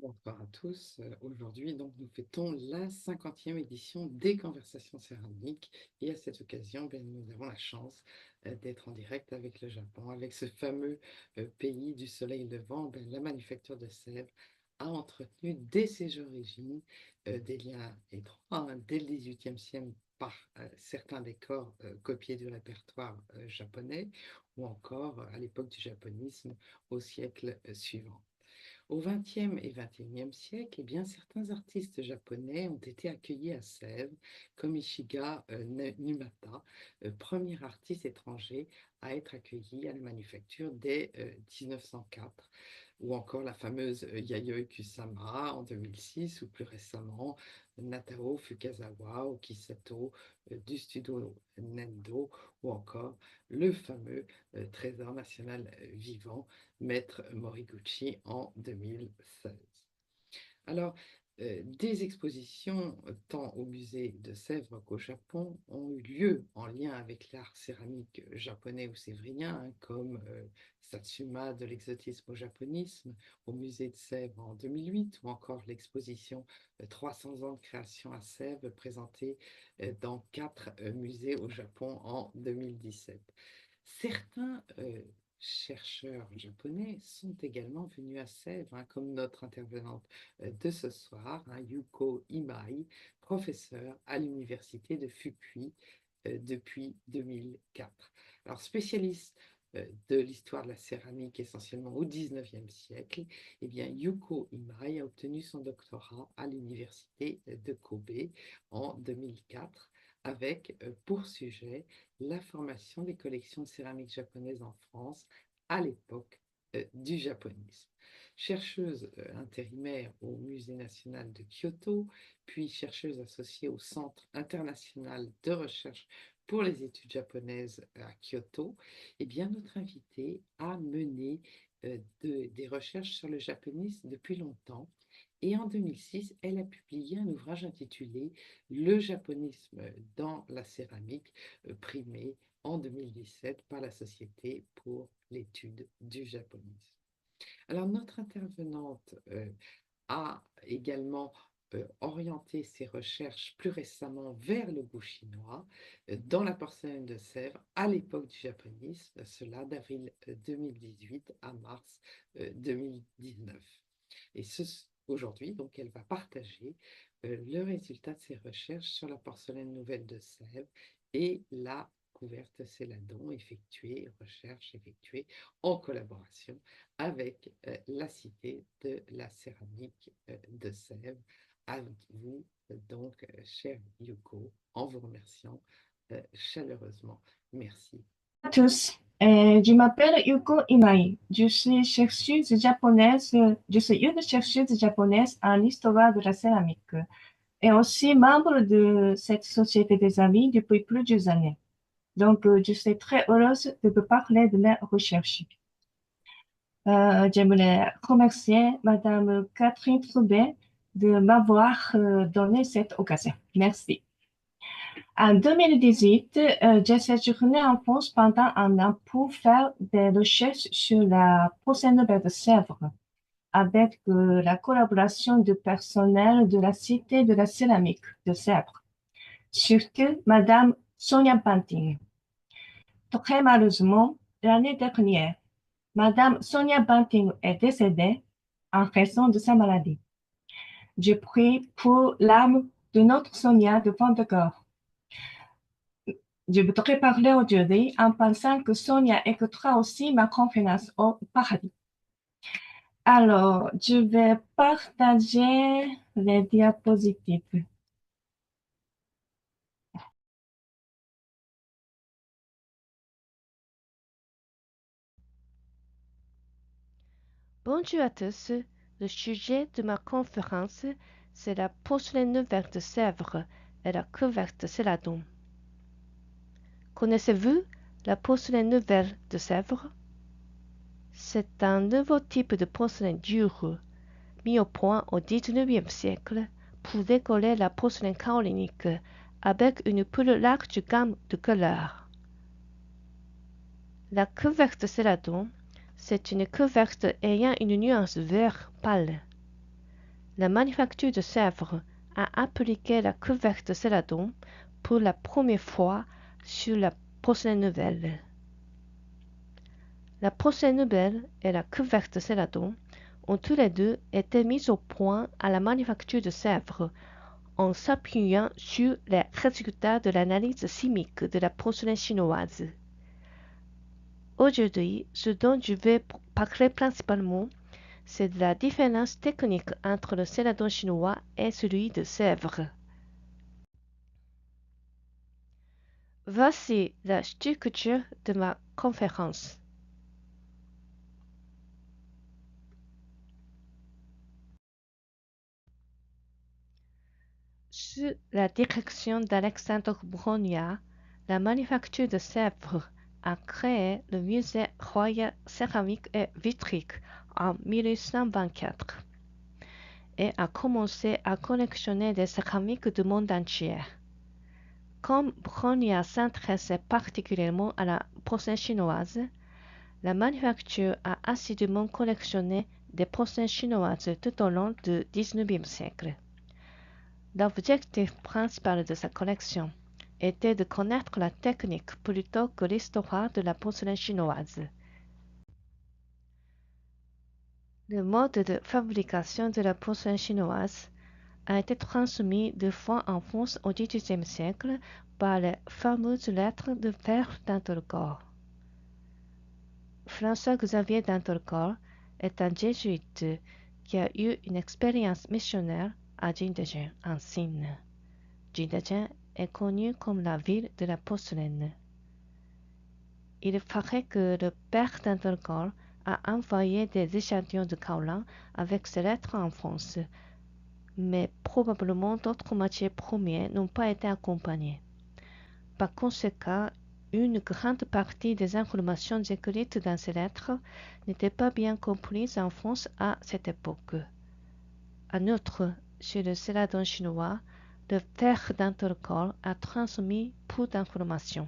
Bonsoir à tous. Aujourd'hui, donc, nous fêtons la 50e édition des Conversations céramiques et à cette occasion, nous avons la chance d'être en direct avec le Japon, avec ce fameux pays du soleil levant. La manufacture de Sèvres a entretenu dès ses origines des liens étroits, dès le XVIIIe siècle par certains décors copiés du répertoire japonais ou encore à l'époque du japonisme au siècle suivant. Au XXe et XXIe siècle, certains artistes japonais ont été accueillis à Sèvres, comme Ishiga Numata, premier artiste étranger à être accueilli à la manufacture dès 1904, ou encore la fameuse Yayoi Kusama en 2006, ou plus récemment Natao Fukazawa ou Kisato du studio Nendo, ou encore le fameux trésor national vivant Maître Moriguchi en 2016. Alors, des expositions, tant au musée de Sèvres qu'au Japon, ont eu lieu en lien avec l'art céramique japonais ou sévrien, comme Satsuma de l'exotisme au japonisme au musée de Sèvres en 2008, ou encore l'exposition 300 ans de création à Sèvres présentée dans 4 musées au Japon en 2017. Certains chercheurs japonais sont également venus à Sèvres, comme notre intervenante de ce soir, Yuko Imai, professeure à l'université de Fukui depuis 2004. Alors, spécialiste de l'histoire de la céramique essentiellement au XIXe siècle, Yuko Imai a obtenu son doctorat à l'université de Kobe en 2004 avec pour sujet la formation des collections de céramique japonaises en France à l'époque du japonisme. Chercheuse intérimaire au Musée national de Kyoto, puis chercheuse associée au Centre international de recherche pour les études japonaises à Kyoto, notre invitée a mené des recherches sur le japonisme depuis longtemps. Et en 2006, elle a publié un ouvrage intitulé Le japonisme dans la céramique, primé en 2017 par la Société pour l'étude du japonisme. Alors, notre intervenante a également orienté ses recherches plus récemment vers le goût chinois dans la porcelaine de Sèvres à l'époque du japonisme, cela d'avril 2018 à mars 2019. Et aujourd'hui, donc, elle va partager le résultat de ses recherches sur la porcelaine nouvelle de Sèvres et la couverte Céladon recherche effectuée en collaboration avec la Cité de la céramique de Sèvres. À vous, donc, chère Yuko, en vous remerciant chaleureusement. Merci. À tous. Je m'appelle Yuko Imai. Je suis une chercheuse japonaise en histoire de la céramique et aussi membre de cette société des amis depuis plusieurs années. Donc, je suis très heureuse de vous parler de mes recherches. J'aimerais remercier Madame Catherine Troubet de m'avoir donné cette occasion. Merci. En 2018, j'ai séjourné en France pendant un an pour faire des recherches sur la porcelaine de Sèvres avec la collaboration du personnel de la Cité de la céramique de Sèvres, surtout Madame Sonia Banting. Très malheureusement, l'année dernière, Madame Sonia Banting est décédée en raison de sa maladie. Je prie pour l'âme de notre Sonia de Vandegor. Je voudrais parler aujourd'hui en pensant que Sonia écoutera aussi ma conférence au paradis. Alors, je vais partager les diapositives. Bonjour à tous. Le sujet de ma conférence, c'est la porcelaine nouvelle de Sèvres et la couverte Céladon. Connaissez-vous la porcelaine nouvelle de Sèvres? C'est un nouveau type de porcelaine dure, mis au point au XIXe siècle pour décoller la porcelaine carolingique avec une plus large gamme de couleurs. La couverte Céladon, c'est une couverte ayant une nuance vert pâle. la manufacture de Sèvres a appliqué la couvercle de céladon pour la première fois sur la porcelaine nouvelle. La porcelaine nouvelle et la couvercle de céladon ont tous les deux été mis au point à la manufacture de Sèvres en s'appuyant sur les résultats de l'analyse chimique de la porcelaine chinoise. Aujourd'hui, ce dont je vais parler principalement, c'est de la différence technique entre le céladon chinois et celui de Sèvres. Voici la structure de ma conférence. Sous la direction d'Alexandre Brongniart, la manufacture de Sèvres a créé le musée royal céramique et vitrique en 1824 et a commencé à collectionner des céramiques du monde entier. Comme Brongniart s'intéressait particulièrement à la porcelaine chinoise, la manufacture a assidûment collectionné des porcelaines chinoises tout au long du XIXe siècle. L'objectif principal de sa collection était de connaître la technique plutôt que l'histoire de la porcelaine chinoise. Le mode de fabrication de la porcelaine chinoise a été transmis de fois en France au XVIIIe siècle par les fameuses lettres de fer d'Antorgor. François-Xavier d'Antorgor est un jésuite qui a eu une expérience missionnaire à Jingdezhen, en Chine. Jingdezhen est connue comme la ville de la porcelaine. Il paraît que le père d'Antorgor a envoyé des échantillons de kaolin avec ses lettres en France, mais probablement d'autres matières premières n'ont pas été accompagnées. Par conséquent, une grande partie des informations écrites dans ces lettres n'étaient pas bien comprises en France à cette époque. En outre, sur le céladon chinois, le père d'Antorgor a transmis peu d'informations.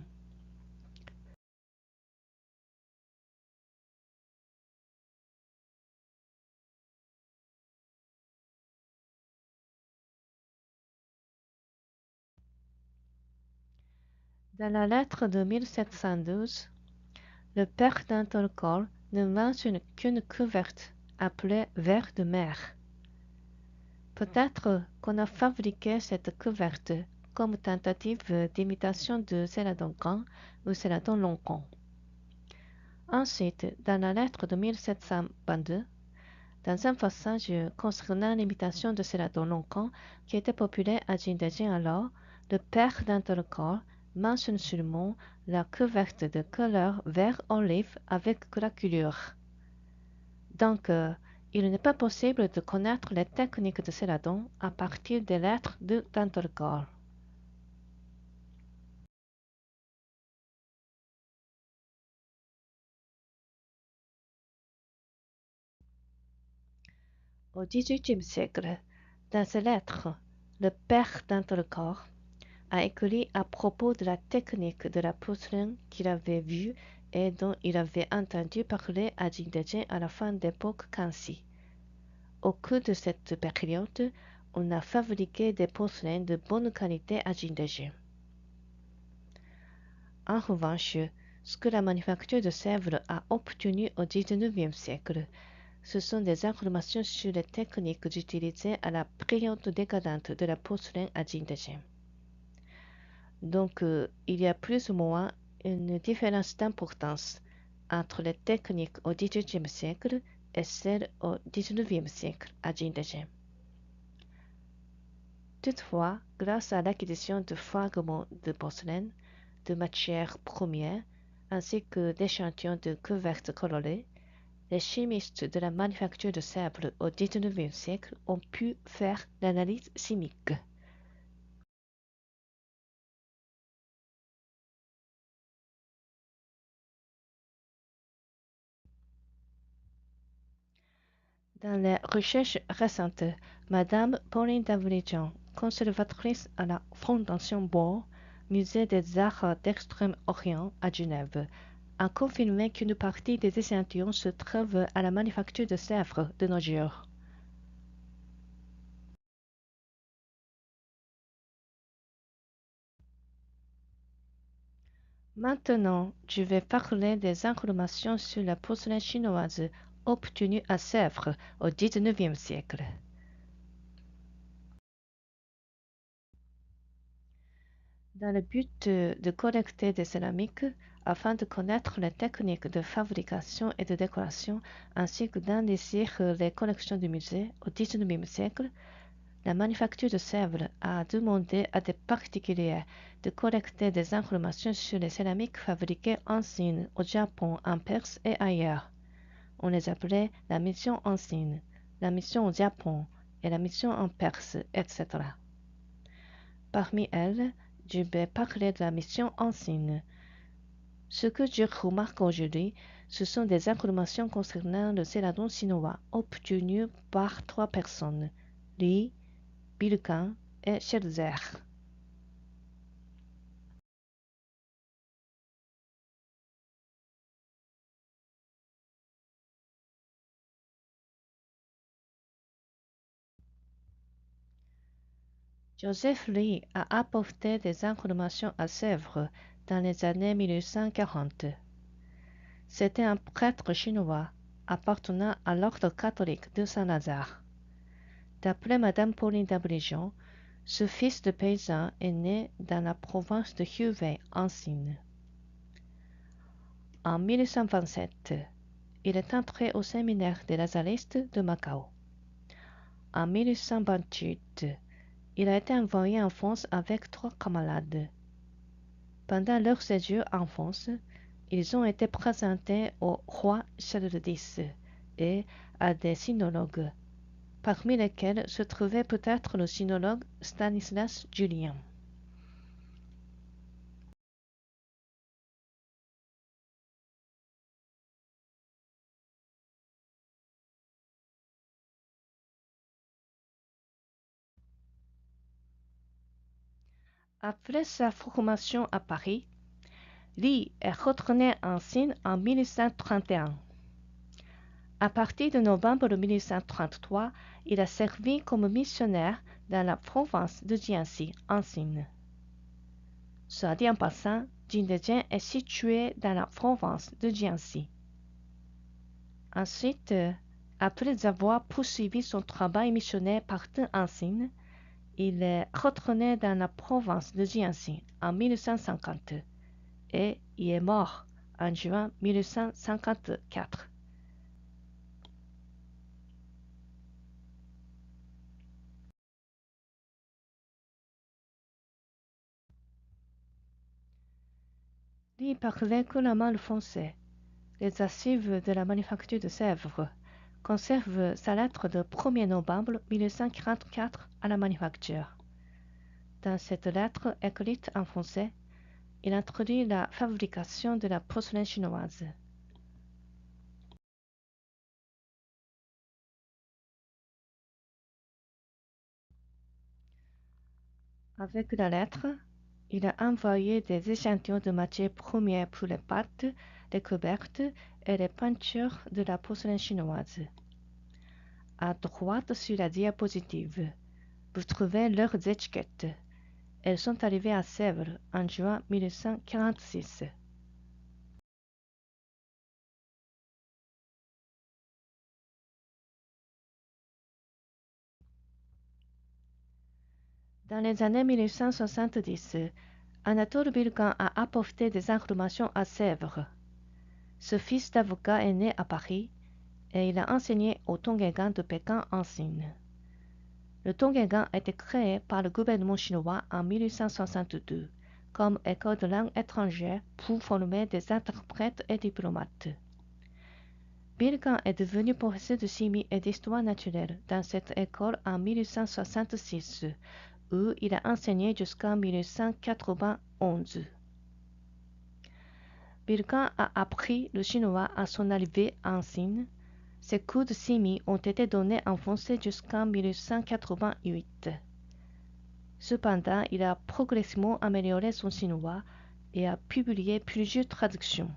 Dans la lettre de 1712, le père d'Antorgor ne mentionne qu'une couverte appelée verre de mer. Peut-être qu'on a fabriqué cette couverte comme tentative d'imitation de céladon grand ou céladon longan. Ensuite, dans la lettre de 1722, dans un passage concernant l'imitation de céladon longan qui était populaire à Jingdezhen alors, le père d'Antorgor mentionne seulement la couverte de couleur vert olive avec craquelure. Donc, il n'est pas possible de connaître les techniques de céladon à partir des lettres d'Antorgor. Au XVIIIe siècle, dans ses lettres, le père d'Antorgor a écrit à propos de la technique de la porcelaine qu'il avait vue et dont il avait entendu parler à Jingdezhen à la fin d'époque Kanzi. Au cours de cette période, on a fabriqué des porcelaines de bonne qualité à Jingdezhen. En revanche, ce que la manufacture de Sèvres a obtenu au XIXe siècle, ce sont des informations sur les techniques utilisées à la période décadente de la porcelaine à Jingdezhen. Donc, il y a plus ou moins une différence d'importance entre les techniques au XVIIIe siècle et celles au XIXe siècle à Jingdezhen. Toutefois, grâce à l'acquisition de fragments de porcelaine, de matières premières, ainsi que d'échantillons de couvertes colorées, les chimistes de la manufacture de Sèvres au XIXe siècle ont pu faire l'analyse chimique. Dans les recherches récentes, Madame Pauline d'Avrijan, conservatrice à la Fondation Bohr, musée des arts d'Extrême-Orient à Genève, a confirmé qu'une partie des échantillons se trouve à la manufacture de Sèvres de nos jours. Maintenant, je vais parler des informations sur la porcelaine chinoise obtenues à Sèvres au XIXe siècle. Dans le but de collecter des céramiques, afin de connaître les techniques de fabrication et de décoration, ainsi que d'enrichir les collections du musée au XIXe siècle, la manufacture de Sèvres a demandé à des particuliers de collecter des informations sur les céramiques fabriquées en Chine, au Japon, en Perse et ailleurs. On les appelait la mission en Chine, la mission au Japon et la mission en Perse, etc. Parmi elles, je vais parler de la mission en Chine. Ce que je remarque aujourd'hui, ce sont des informations concernant le céladon chinois obtenues par 3 personnes, Li, Bilquin et Scherzer. Joseph Lee a apporté des informations à Sèvres dans les années 1840. C'était un prêtre chinois appartenant à l'ordre catholique de Saint-Lazare. D'après Madame Pauline d'Abrigeon, ce fils de paysan est né dans la province de Hubei en Chine. En 1827, il est entré au séminaire des Lazaristes de Macao. En 1828, il a été envoyé en France avec 3 camarades. Pendant leur séjour en France, ils ont été présentés au roi Charles X et à des sinologues, parmi lesquels se trouvait peut-être le sinologue Stanislas Julien. Après sa formation à Paris, Li est retourné en Chine en 1831. À partir de novembre 1833, il a servi comme missionnaire dans la province de Jiangxi, en Chine. Soit dit en passant, Jingdezhen est situé dans la province de Jiangxi. Ensuite, après avoir poursuivi son travail missionnaire partout en Chine, il est retourné dans la province de Jiangxi en 1850 et y est mort en juin 1854. Li parlait couramment le français. Les archives de la manufacture de Sèvres conservent sa lettre de 1er novembre 1844 à la manufacture. Dans cette lettre écrite en français, il introduit la fabrication de la porcelaine chinoise. Avec la lettre, il a envoyé des échantillons de matières premières pour les pâtes, les couvertes et les peintures de la porcelaine chinoise. À droite sur la diapositive, vous trouvez leurs étiquettes. Elles sont arrivées à Sèvres en juin 1846. Dans les années 1870, Anatole Bilquin a apporté des informations à Sèvres. Ce fils d'avocat est né à Paris et il a enseigné au Tongégan de Pékin en Chine. Le Tongégan a été créé par le gouvernement chinois en 1862 comme école de langue étrangère pour former des interprètes et diplomates. Bilquin est devenu professeur de chimie et d'histoire naturelle dans cette école en 1866, où il a enseigné jusqu'en 1891. Bilquin a appris le chinois à son arrivée en Chine. Ses cours de chimie ont été donnés en français jusqu'en 1888. Cependant, il a progressivement amélioré son chinois et a publié plusieurs traductions.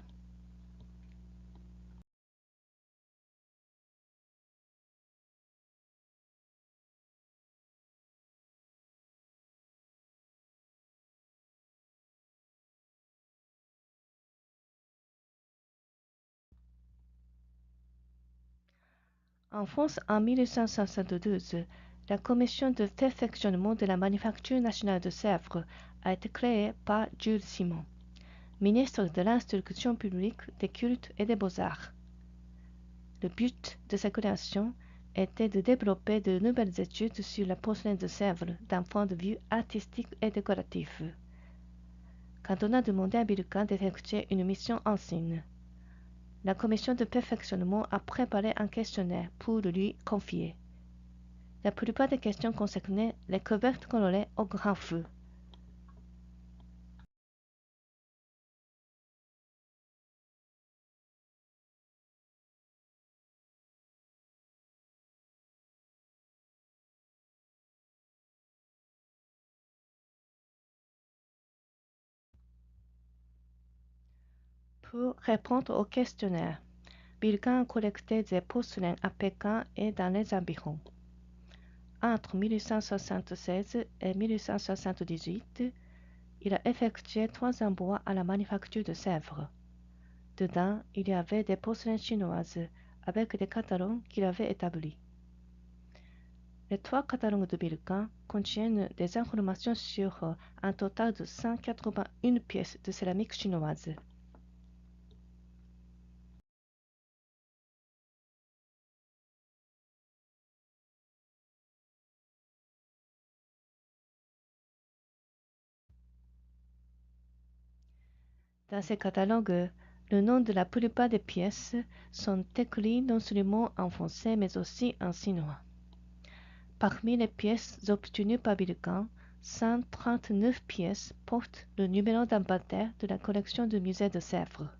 En France, en 1872, la commission de perfectionnement de la manufacture nationale de Sèvres a été créée par Jules Simon, ministre de l'Instruction publique, des cultes et des beaux-arts. Le but de sa création était de développer de nouvelles études sur la porcelaine de Sèvres d'un point de vue artistique et décoratif. Quand on a demandé à Bilka d'effectuer une mission en Chine, la commission de perfectionnement a préparé un questionnaire pour le lui confier. La plupart des questions concernaient les couvercles colorés au grand feu. Pour répondre au questionnaire, Bilka a collecté des porcelaines à Pékin et dans les environs. Entre 1876 et 1878, il a effectué 3 embauches à la manufacture de Sèvres. Dedans, il y avait des porcelaines chinoises avec des catalogues qu'il avait établis. Les 3 catalogues de Bilka contiennent des informations sur un total de 181 pièces de céramique chinoise. Dans ces catalogues, le nom de la plupart des pièces sont écrits non seulement en français mais aussi en chinois. Parmi les pièces obtenues par Bilka, 139 pièces portent le numéro d'inventaire de la collection du musée de Sèvres,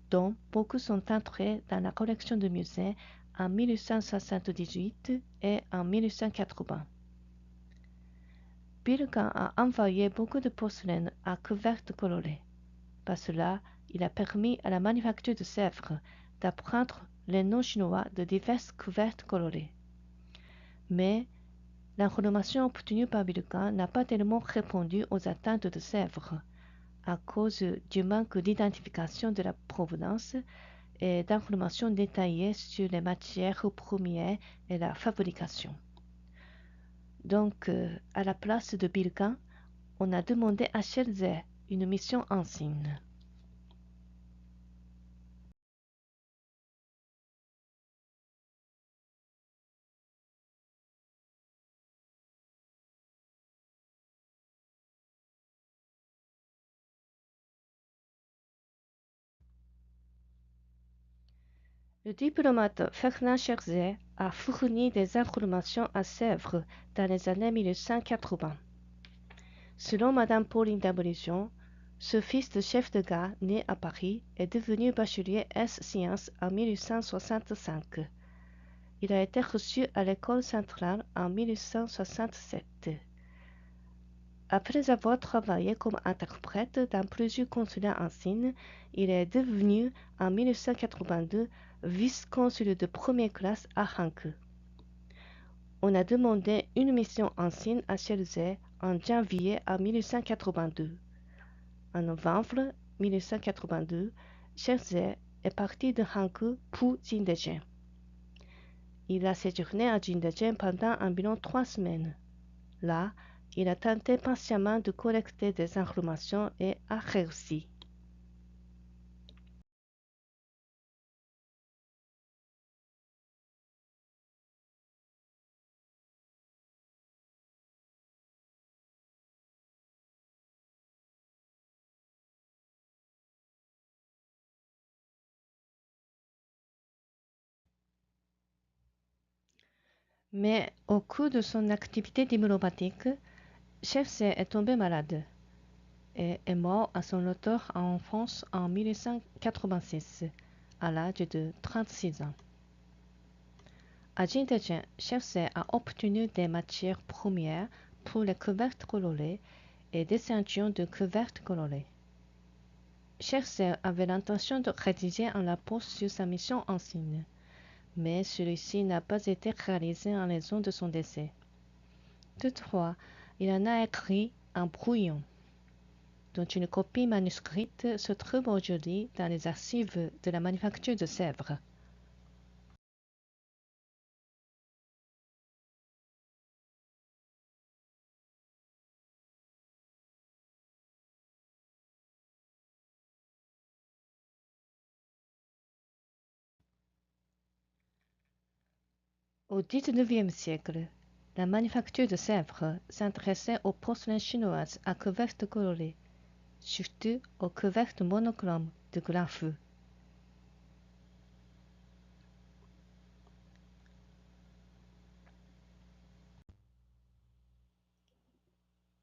dont beaucoup sont entrés dans la collection du musée en 1878 et en 1880. Bilka a envoyé beaucoup de porcelaine à couvercle coloré. Par cela, il a permis à la manufacture de Sèvres d'apprendre les noms chinois de divers couvercles colorés. Mais l'information obtenue par Bilka n'a pas tellement répondu aux attentes de Sèvres à cause du manque d'identification de la provenance et d'informations détaillées sur les matières premières et la fabrication. Donc, à la place de Bilka, on a demandé à Scherzer une mission en Chine. Le diplomate Ferdinand Scherzer a fourni des informations à Sèvres dans les années 1880. Selon Madame Pauline d'Abolition, ce fils de chef de gare né à Paris est devenu bachelier S-Sciences en 1865. Il a été reçu à l'école centrale en 1867. Après avoir travaillé comme interprète dans plusieurs consulats en Chine, il est devenu en 1882 vice-consul de première classe à Hankou. On a demandé une mission en Chine à Scherzer en janvier 1882. En novembre 1882, Scherzer est parti de Hankou pour Jingdezhen. Il a séjourné à Jingdezhen pendant environ 3 semaines. Là, il a tenté patiemment de collecter des informations et a réussi. Mais au cours de son activité diplomatique, Scherzer est tombé malade et est mort à son retour en France en 1886, à l'âge de 36 ans. À Jingdezhen, Scherzer a obtenu des matières premières pour les couvercles colorés et des échantillons de couvercles colorés. Scherzer avait l'intention de rédiger un rapport sur sa mission en Chine, mais celui-ci n'a pas été réalisé en raison de son décès. Toutefois, il en a écrit un brouillon, dont une copie manuscrite se trouve aujourd'hui dans les archives de la manufacture de Sèvres. Au XIXe siècle, la manufacture de Sèvres s'intéressait aux porcelaines chinoises à couvercle coloré, surtout aux couvercles monochromes de grand feu.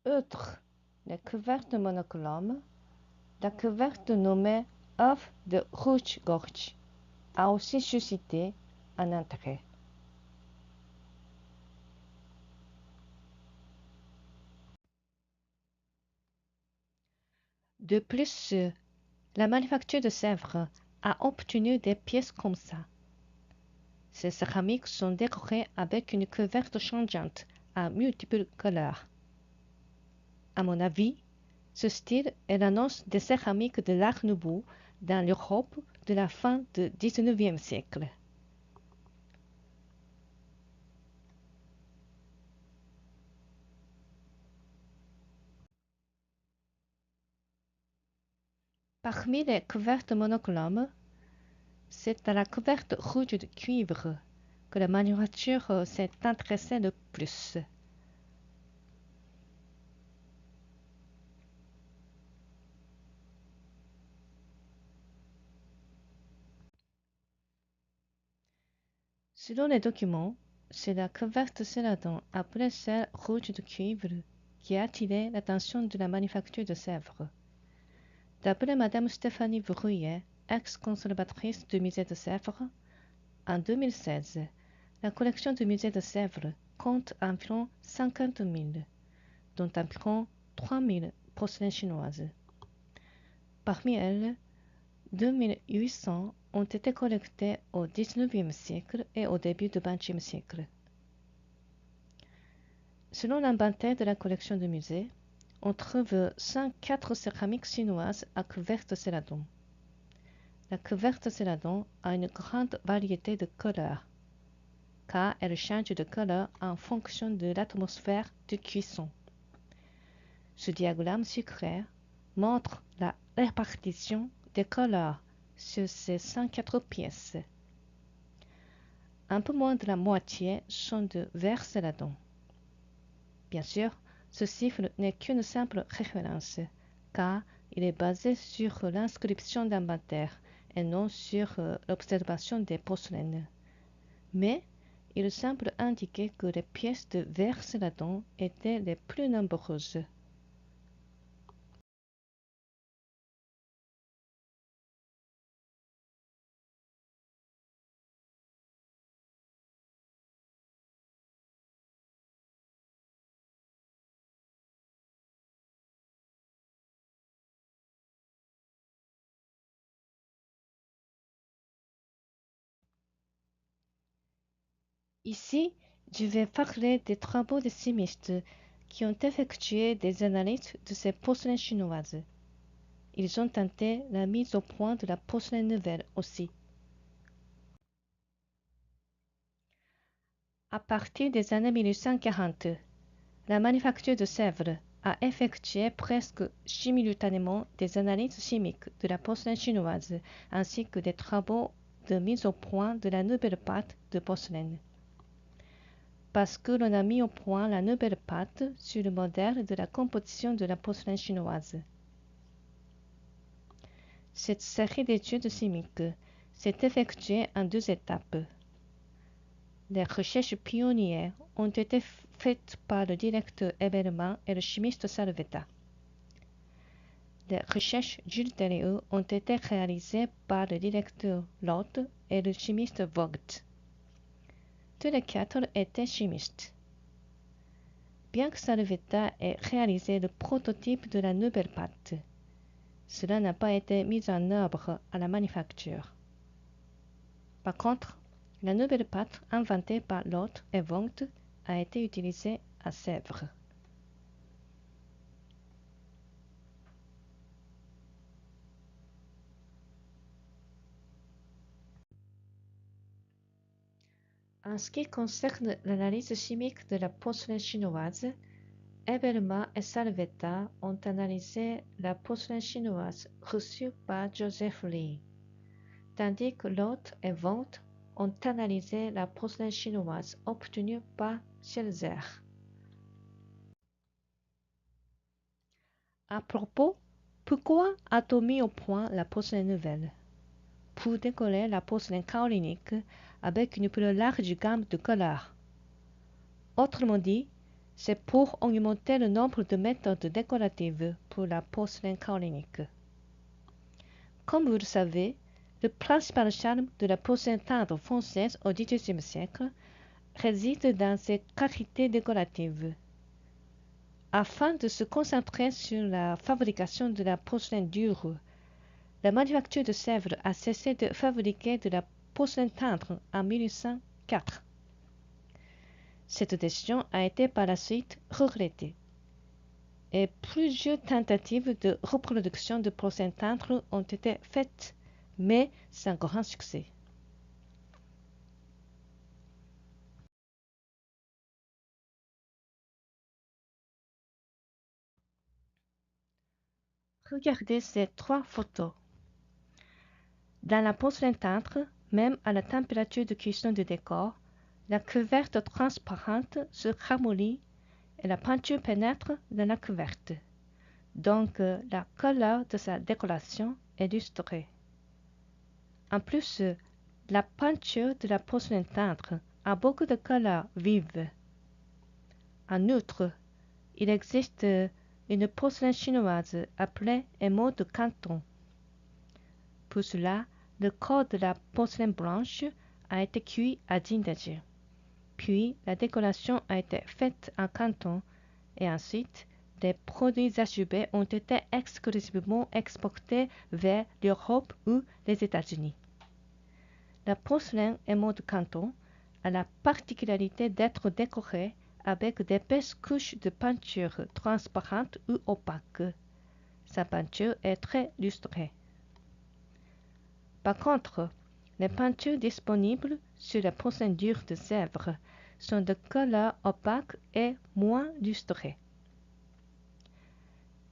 Outre les couvercles monochromes, la couvercle nommée œuf de rouge-gorge a aussi suscité un intérêt. De plus, la manufacture de Sèvres a obtenu des pièces comme ça. Ces céramiques sont décorées avec une couvercle changeante à multiples couleurs. À mon avis, ce style est l'annonce des céramiques de l'Art nouveau dans l'Europe de la fin du XIXe siècle. Parmi les couvercles monochromes, c'est à la couvercle rouge de cuivre que la manufacture s'est intéressée le plus. Selon les documents, c'est la couvercle Céladon appelée celle rouge de cuivre qui a attiré l'attention de la manufacture de Sèvres. D'après Madame Stéphanie Verrouillet, ex-conservatrice du musée de Sèvres, en 2016, la collection du musée de Sèvres compte environ 50 000, dont environ 3 000 porcelaines chinoises. Parmi elles, 2 800 ont été collectées au XIXe siècle et au début du XXe siècle. Selon l'inventaire de la collection du musée, on trouve 104 céramiques chinoises à couvercle Céladon. La couvercle Céladon a une grande variété de couleurs, car elle change de couleur en fonction de l'atmosphère de cuisson. Ce diagramme circulaire montre la répartition des couleurs sur ces 104 pièces. Un peu moins de la moitié sont de vert Céladon. Bien sûr, ce chiffre n'est qu'une simple référence, car il est basé sur l'inscription d'inventaire et non sur l'observation des porcelaines. Mais il semble indiquer que les pièces de vert Céladon étaient les plus nombreuses. Ici, je vais parler des travaux des chimistes qui ont effectué des analyses de ces porcelaines chinoises. Ils ont tenté la mise au point de la porcelaine nouvelle aussi. À partir des années 1840, la manufacture de Sèvres a effectué presque simultanément des analyses chimiques de la porcelaine chinoise ainsi que des travaux de mise au point de la nouvelle pâte de porcelaine. Parce que l'on a mis au point la nouvelle pâte sur le modèle de la composition de la porcelaine chinoise. Cette série d'études chimiques s'est effectuée en 2 étapes. Les recherches pionnières ont été faites par le directeur Ebermann et le chimiste Salvetta. Les recherches ultérieures ont été réalisées par le directeur Lott et le chimiste Vogt. Tous les 4 étaient chimistes. Bien que Salvetta ait réalisé le prototype de la nouvelle pâte, cela n'a pas été mis en œuvre à la manufacture. Par contre, la nouvelle pâte inventée par Lott et Vogt a été utilisée à Sèvres. En ce qui concerne l'analyse chimique de la porcelaine chinoise, Ebermann et Salvetta ont analysé la porcelaine chinoise reçue par Joseph Lee, tandis que Lott et Vogt ont analysé la porcelaine chinoise obtenue par Schelzer. À propos, pourquoi a-t-on mis au point la porcelaine nouvelle? Pour décorer la porcelaine kaolinique avec une plus large gamme de couleurs. Autrement dit, c'est pour augmenter le nombre de méthodes décoratives pour la porcelaine kaolinique. Comme vous le savez, le principal charme de la porcelaine tendre française au XVIIIe siècle réside dans ses qualités décoratives. Afin de se concentrer sur la fabrication de la porcelaine dure, la manufacture de Sèvres a cessé de fabriquer de la porcelaine tendre en 1804. Cette décision a été par la suite regrettée, et plusieurs tentatives de reproduction de porcelaine tendre ont été faites, mais sans grand succès. Regardez ces 3 photos. Dans la porcelaine tendre, même à la température de cuisson du décor, la couverte transparente se ramollit et la peinture pénètre dans la couverte. Donc, la couleur de sa décoration est lustrée. En plus, la peinture de la porcelaine tendre a beaucoup de couleurs vives. En outre, il existe une porcelaine chinoise appelée émaux de Canton. Pour cela, le corps de la porcelaine blanche a été cuit à Jindaiji. Puis, la décoration a été faite en Canton et ensuite, les produits achevés ont été exclusivement exportés vers l'Europe ou les États-Unis. La porcelaine émaux de Canton a la particularité d'être décorée avec d'épaisses couches de peinture transparente ou opaque. Sa peinture est très lustrée. Par contre, les peintures disponibles sur la porcelaine dure de Sèvres sont de couleur opaque et moins lustrées.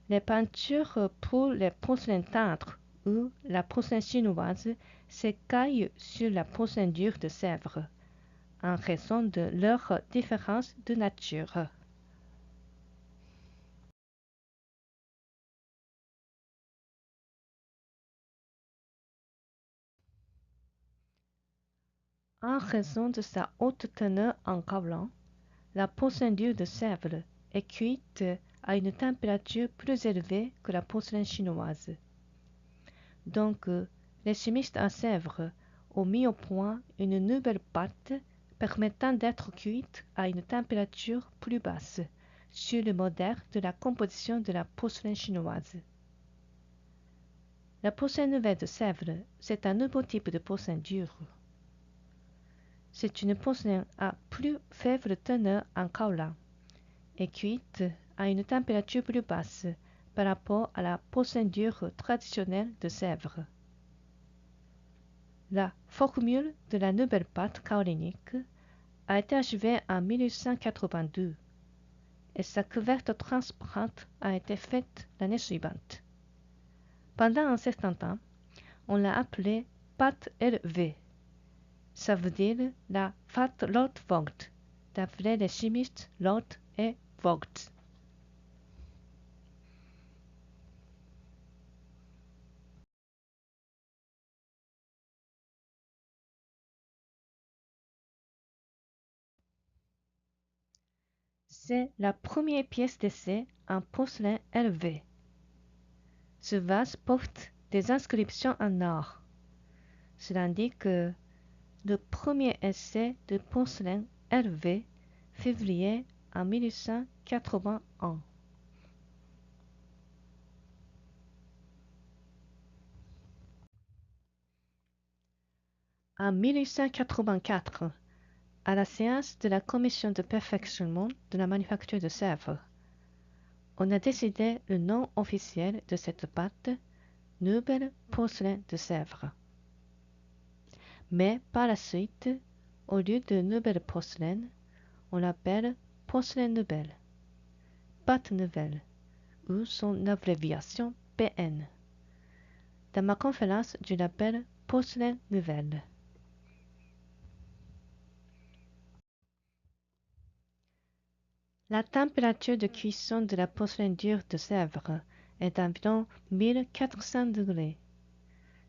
Les peintures pour les porcelaines tendres ou la porcelaine chinoise s'écaillent sur la porcelaine dure de Sèvres en raison de leur différence de nature. En raison de sa haute teneur en kaolin, la porcelaine dure de Sèvres est cuite à une température plus élevée que la porcelaine chinoise. Donc, les chimistes à Sèvres ont mis au point une nouvelle pâte permettant d'être cuite à une température plus basse, sur le modèle de la composition de la porcelaine chinoise. La porcelaine nouvelle de Sèvres, c'est un nouveau type de porcelaine dure. C'est une porcelaine à plus faible teneur en kaolin et cuite à une température plus basse par rapport à la porcelaine dure traditionnelle de Sèvres. La formule de la nouvelle pâte kaolinique a été achevée en 1882 et sa couverture transparente a été faite l'année suivante. Pendant un certain temps, on l'a appelée pâte LV. Ça veut dire la pâte Lord-Vogt, d'après les chimistes Lord et Vogt. C'est la première pièce d'essai en porcelaine LV. Ce vase porte des inscriptions en or. Cela indique le premier essai de porcelaine LV, février en 1881. En 1884, à la séance de la commission de perfectionnement de la manufacture de Sèvres, on a décidé le nom officiel de cette pâte, Nouvelle porcelaine de Sèvres. Mais par la suite, au lieu de nouvelle porcelaine, on l'appelle porcelaine nouvelle, pâte nouvelle, ou son abréviation PN. Dans ma conférence, je l'appelle porcelaine nouvelle. La température de cuisson de la porcelaine dure de Sèvres est d'environ 1400 degrés,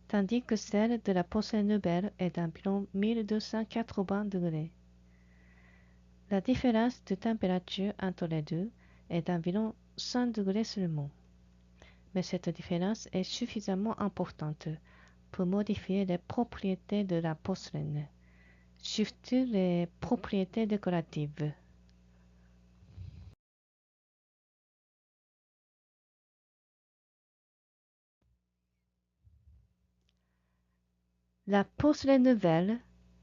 tandis que celle de la porcelaine nouvelle est d'environ 1280 degrés. La différence de température entre les deux est d'environ 100 degrés seulement, mais cette différence est suffisamment importante pour modifier les propriétés de la porcelaine, surtout les propriétés décoratives. La porcelaine nouvelle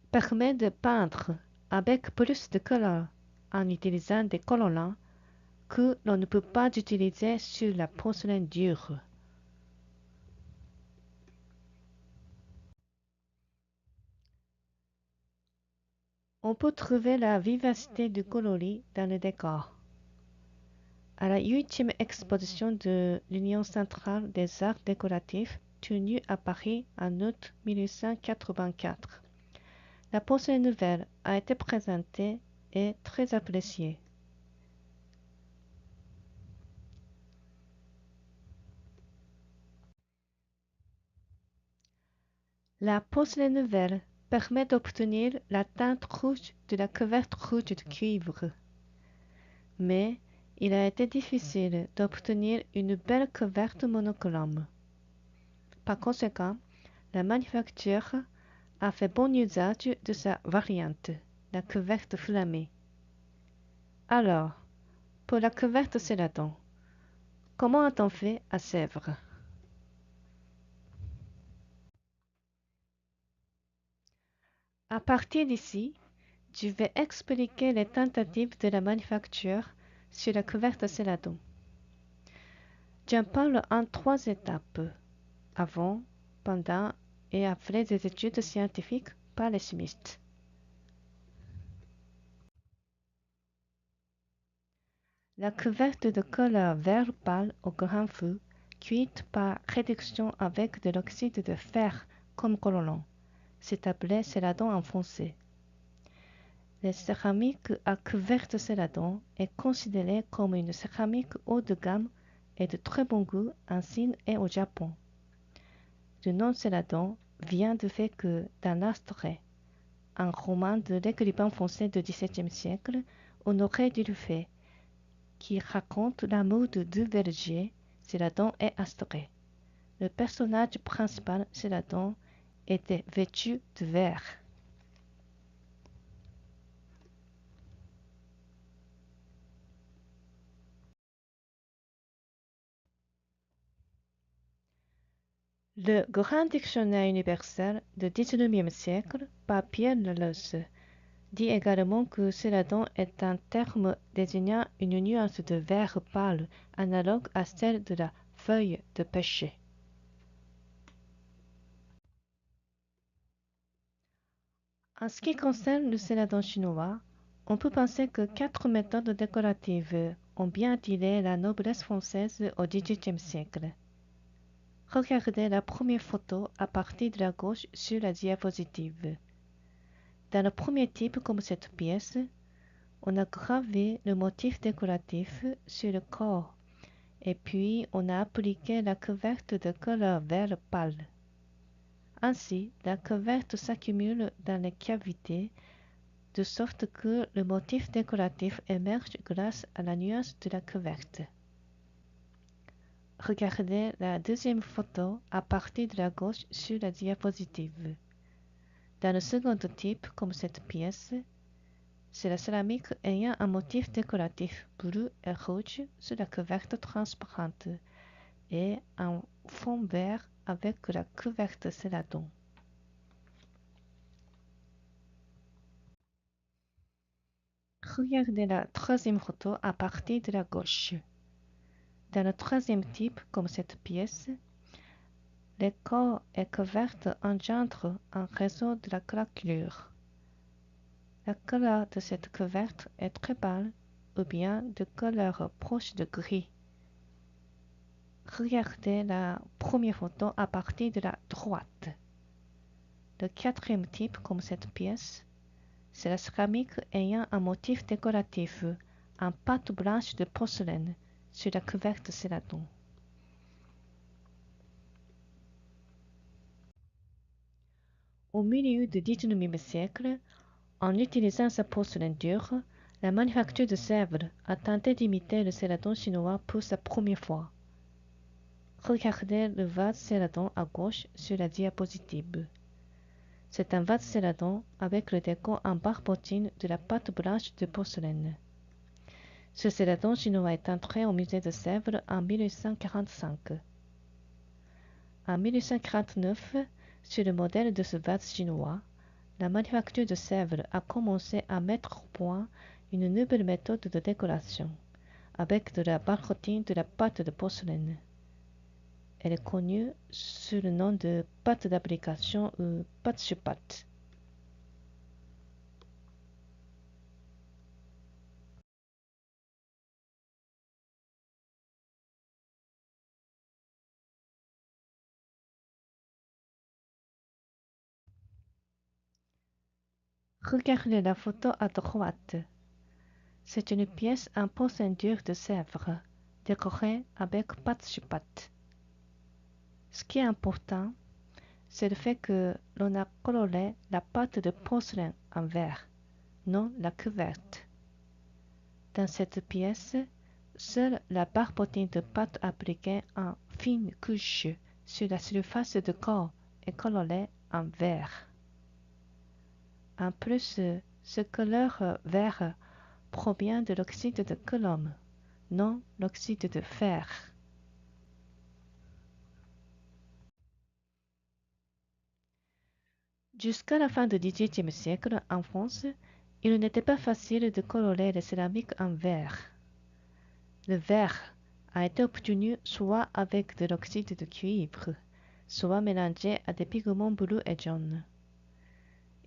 permet de peindre avec plus de couleurs en utilisant des colorants que l'on ne peut pas utiliser sur la porcelaine dure. On peut trouver la vivacité du coloris dans le décor. À la 8e exposition de l'Union centrale des arts décoratifs tenue à Paris en août 1884, la porcelaine nouvelle a été présentée et très appréciée. La porcelaine nouvelle permet d'obtenir la teinte rouge de la couverture rouge de cuivre. Mais il a été difficile d'obtenir une belle couverture monochrome. Par conséquent, la manufacture a fait bon usage de sa variante, la couverture flammée. Alors, pour la couverture Céladon, comment a-t-on fait à Sèvres? À partir d'ici, je vais expliquer les tentatives de la manufacture sur la couverture Céladon. J'en parle en 3 étapes, avant, pendant et après des études scientifiques par les chimistes. La couverture de couleur vert pâle au grand feu, cuite par réduction avec de l'oxyde de fer comme colorant, c'est appelé céladon enfoncé. La céramique à couverture céladon est considérée comme une céramique haut de gamme et de très bon goût en Chine et au Japon. Le nom céladon vient du fait que dans l'Astrée, un roman de l'écrivain français du XVIIe siècle, Honoré du Ruffet, qui raconte l'amour de 2 bergers, Céladon et Astrée. Le personnage principal, Céladon, était vêtu de vert. Le Grand Dictionnaire universel du XIXe siècle, par Pierre Leleusse, dit également que céladon est un terme désignant une nuance de vert pâle analogue à celle de la feuille de pêcher. En ce qui concerne le céladon chinois, on peut penser que 4 méthodes décoratives ont bien attiré la noblesse française au XVIIIe siècle. Regardez la première photo à partir de la gauche sur la diapositive. Dans le premier type comme cette pièce, on a gravé le motif décoratif sur le corps et puis on a appliqué la couverture de couleur vert pâle. Ainsi, la couverture s'accumule dans les cavités de sorte que le motif décoratif émerge grâce à la nuance de la couverture. Regardez la deuxième photo à partir de la gauche sur la diapositive. Dans le second type, comme cette pièce, c'est la céramique ayant un motif décoratif bleu et rouge sur la couverture transparente et un fond vert avec la couverture céladon. Regardez la troisième photo à partir de la gauche. Dans le troisième type, comme cette pièce, le corps est couvert engendre un réseau de la craquelure. La couleur de cette couverture est très pâle ou bien de couleur proche de gris. Regardez la première photo à partir de la droite. Le quatrième type, comme cette pièce, c'est la céramique ayant un motif décoratif, en pâte blanche de porcelaine sur la couvercle céladon. Au milieu du XIXe siècle, en utilisant sa porcelaine dure, la manufacture de Sèvres a tenté d'imiter le céladon chinois pour sa première fois. Regardez le vase céladon à gauche sur la diapositive. C'est un vase céladon avec le décor en barbotine de la pâte blanche de porcelaine. Ce céladon chinois est entré au musée de Sèvres en 1845. En 1849, sur le modèle de ce vase chinois, la manufacture de Sèvres a commencé à mettre au point une nouvelle méthode de décoration, avec de la barbotine de la pâte de porcelaine. Elle est connue sous le nom de pâte d'application ou pâte sur pâte. Regardez la photo à droite. C'est une pièce en porcelaine dure de Sèvres, décorée avec pâte sur pâte. Ce qui est important, c'est le fait que l'on a coloré la pâte de porcelaine en vert, non la couverte. Dans cette pièce, seule la barbotine de pâte appliquée en fine couche sur la surface de corps est colorée en vert. En plus, ce couleur vert provient de l'oxyde de chrome, non l'oxyde de fer. Jusqu'à la fin du XVIIIe siècle, en France, il n'était pas facile de colorer les céramiques en vert. Le vert a été obtenu soit avec de l'oxyde de cuivre, soit mélangé à des pigments bleus et jaunes.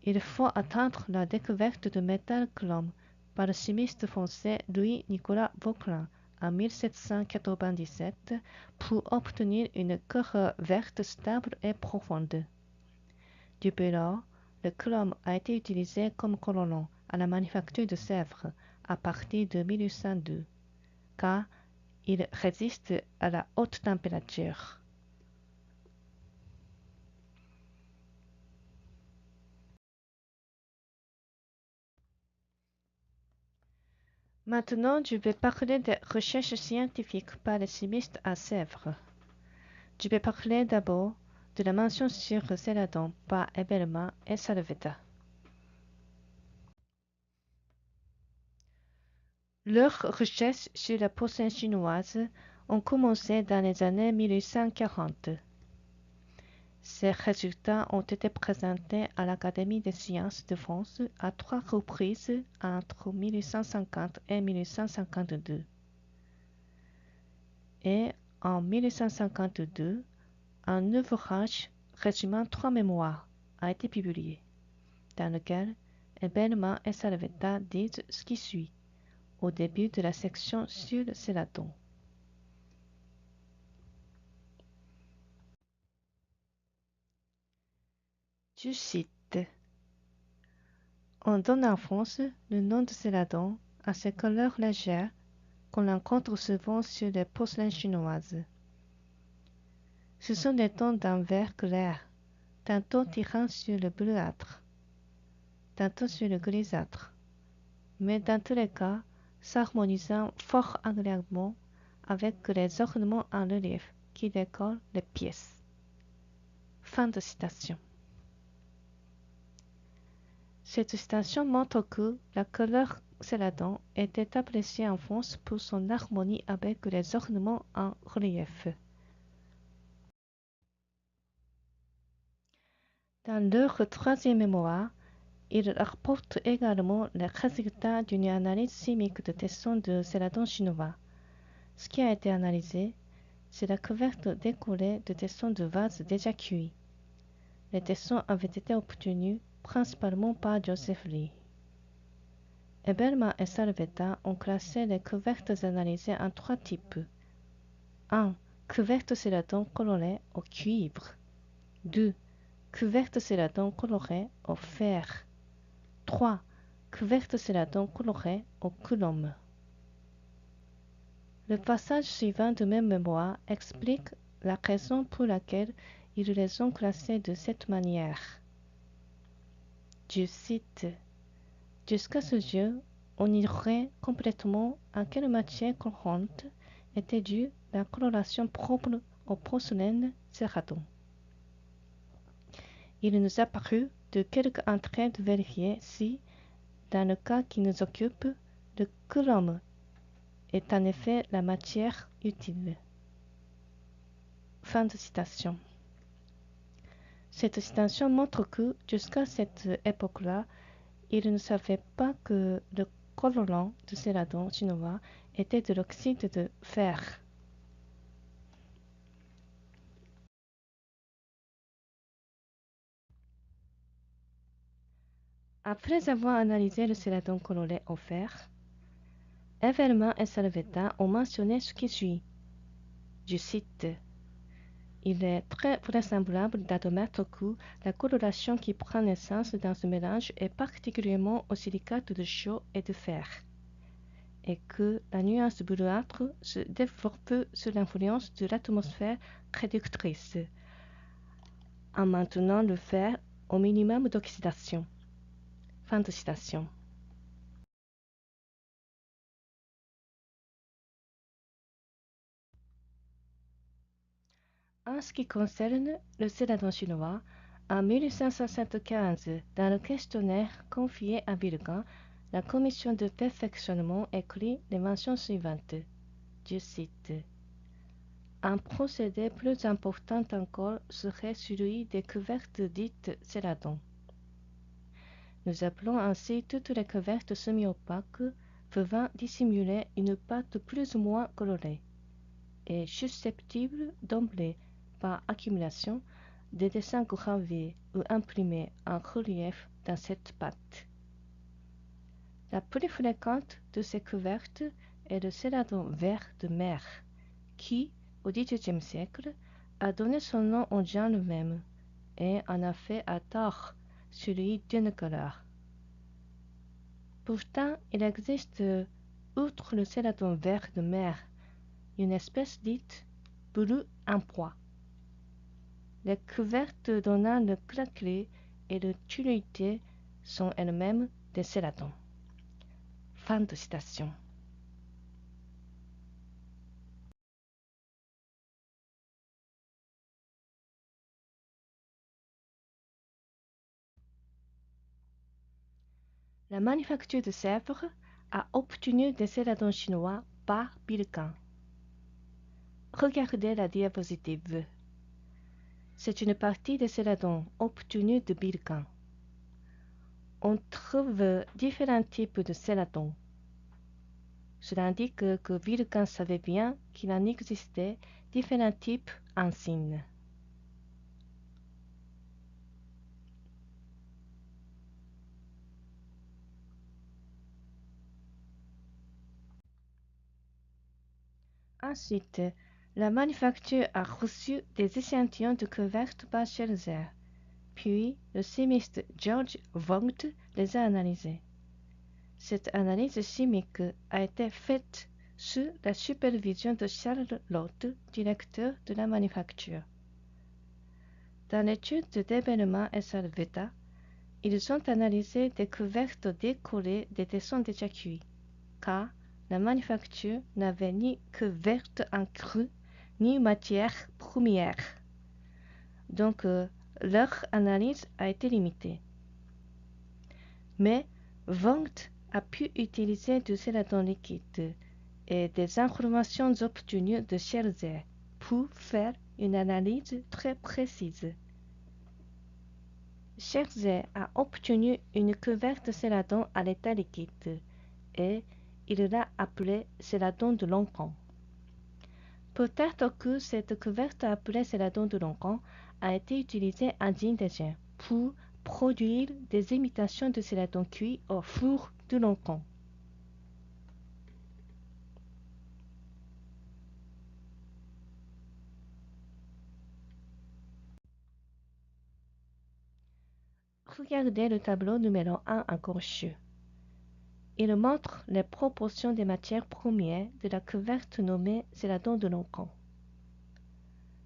Il faut attendre la découverte du métal chrome par le chimiste français Louis-Nicolas Vauquelin en 1797 pour obtenir une couleur verte stable et profonde. Depuis lors, le chrome a été utilisé comme colorant à la manufacture de Sèvres à partir de 1802, car il résiste à la haute température. Maintenant, je vais parler des recherches scientifiques par les chimistes à Sèvres. Je vais parler d'abord de la mention sur le céladon par Ebelman et Salvetta. Leurs recherches sur la porcelaine chinoise ont commencé dans les années 1840. Ces résultats ont été présentés à l'Académie des sciences de France à 3 reprises entre 1850 et 1852. Et en 1852, un ouvrage résumant 3 mémoires a été publié, dans lequel Ebelman et Salvetta disent ce qui suit au début de la section sur le céladon. Je cite: On donne en France le nom de céladon à ces couleurs légères qu'on rencontre souvent sur les porcelaines chinoises. Ce sont des tons d'un vert clair, tantôt tirant sur le bleuâtre, tantôt sur le grisâtre, mais dans tous les cas s'harmonisant fort agréablement avec les ornements en relief qui décorent les pièces. Fin de citation. Cette citation montre que la couleur céladon était appréciée en France pour son harmonie avec les ornements en relief. Dans leur troisième mémoire, ils rapportent également les résultats d'une analyse chimique de tessons de céladon chinois. Ce qui a été analysé, c'est la couvercle décollée de tessons de vase déjà cuits. Les tessons avaient été obtenus principalement par Joseph Lee. Ebelman et Salvetta ont classé les couvercles analysées en 3 types. 1. Couvercle céladon coloré au cuivre. 2. Couvercle céladon coloré au fer. 3. Couvercle céladon coloré au chrome. Le passage suivant de mes mémoires explique la raison pour laquelle ils les ont classés de cette manière. Je cite: Jusqu'à ce jour, on ignorait complètement à quelle matière colorante était due la coloration propre aux porcelaines céradon. Il nous a paru de quelque intérêt de vérifier si, dans le cas qui nous occupe, le chrome est en effet la matière utile. Fin de citation. Cette citation montre que, jusqu'à cette époque-là, il ne savait pas que le colorant de céladon chinois était de l'oxyde de fer. Après avoir analysé le céladon coloré au fer, Evermann et Salvetta ont mentionné ce qui suit. Je cite: Il est très vraisemblable d'admettre que la coloration qui prend naissance dans ce mélange est particulièrement au silicate de chaux et de fer, et que la nuance bleuâtre se développe sous l'influence de l'atmosphère réductrice, en maintenant le fer au minimum d'oxydation. Fin de citation. En ce qui concerne le céladon chinois, en 1875, dans le questionnaire confié à Bilgan, la commission de perfectionnement écrit les mentions suivantes. Je cite: Un procédé plus important encore serait celui des couvertes dites céladon. Nous appelons ainsi toutes les couvertes semi-opaques pouvant dissimuler une pâte plus ou moins colorée et susceptible d'emblée, par accumulation, des dessins gravés ou imprimés en relief dans cette pâte. La plus fréquente de ces couvertes est le céladon vert de mer, qui, au XVIIIe siècle, a donné son nom au genre lui-même et en a fait à tort celui d'une couleur. Pourtant, il existe, outre le céladon vert de mer, une espèce dite bleu en pois. Les couvertes donnant le craquelé et le tuilité sont elles-mêmes des céladons. Fin de citation. La manufacture de Sèvres a obtenu des céladons chinois par Bilgan. Regardez la diapositive. C'est une partie des céladons obtenus de Bilgan. On trouve différents types de céladons. Cela indique que Bilgan savait bien qu'il en existait différents types en Chine. Ensuite, la manufacture a reçu des échantillons de couvertes par Scherzer, puis le chimiste George Vogt les a analysés. Cette analyse chimique a été faite sous la supervision de Charles Lotte, directeur de la manufacture. Dans l'étude de Deberman et Salvetta, ils ont analysé des couvertes décorées des dessins déjà cuits, car la manufacture n'avait ni couverte en cru, ni matière première. Donc, leur analyse a été limitée. Mais Vogt a pu utiliser du céladon liquide et des informations obtenues de Scherzer pour faire une analyse très précise. Scherzer a obtenu une couverte céladon à l'état liquide et il l'a appelée céladon de Longhorn. Peut-être que cette couverte appelée céladon de Longhorn a été utilisée en Indien pour produire des imitations de céladon cuit au four de Longhorn. Regardez le tableau numéro 1 à gauche. Il montre les proportions des matières premières de la couverte nommée céladon de Loncan.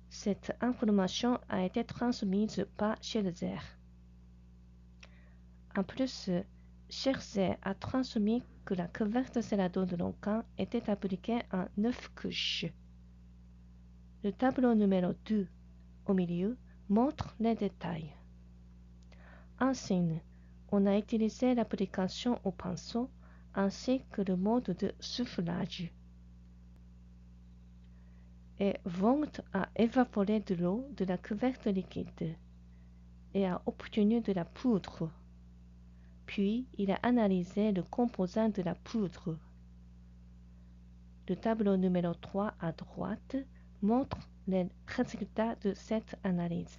Cette information a été transmise par Scherzer. En plus, Scherzer a transmis que la couverte céladon de Loncan était appliquée en 9 couches. Le tableau numéro 2, au milieu, montre les détails. En signe, on a utilisé l'application au pinceau ainsi que le mode de soufflage. Et Vogt a évaporé de l'eau de la couverte liquide et a obtenu de la poudre. Puis, il a analysé le composant de la poudre. Le tableau numéro 3 à droite montre les résultats de cette analyse.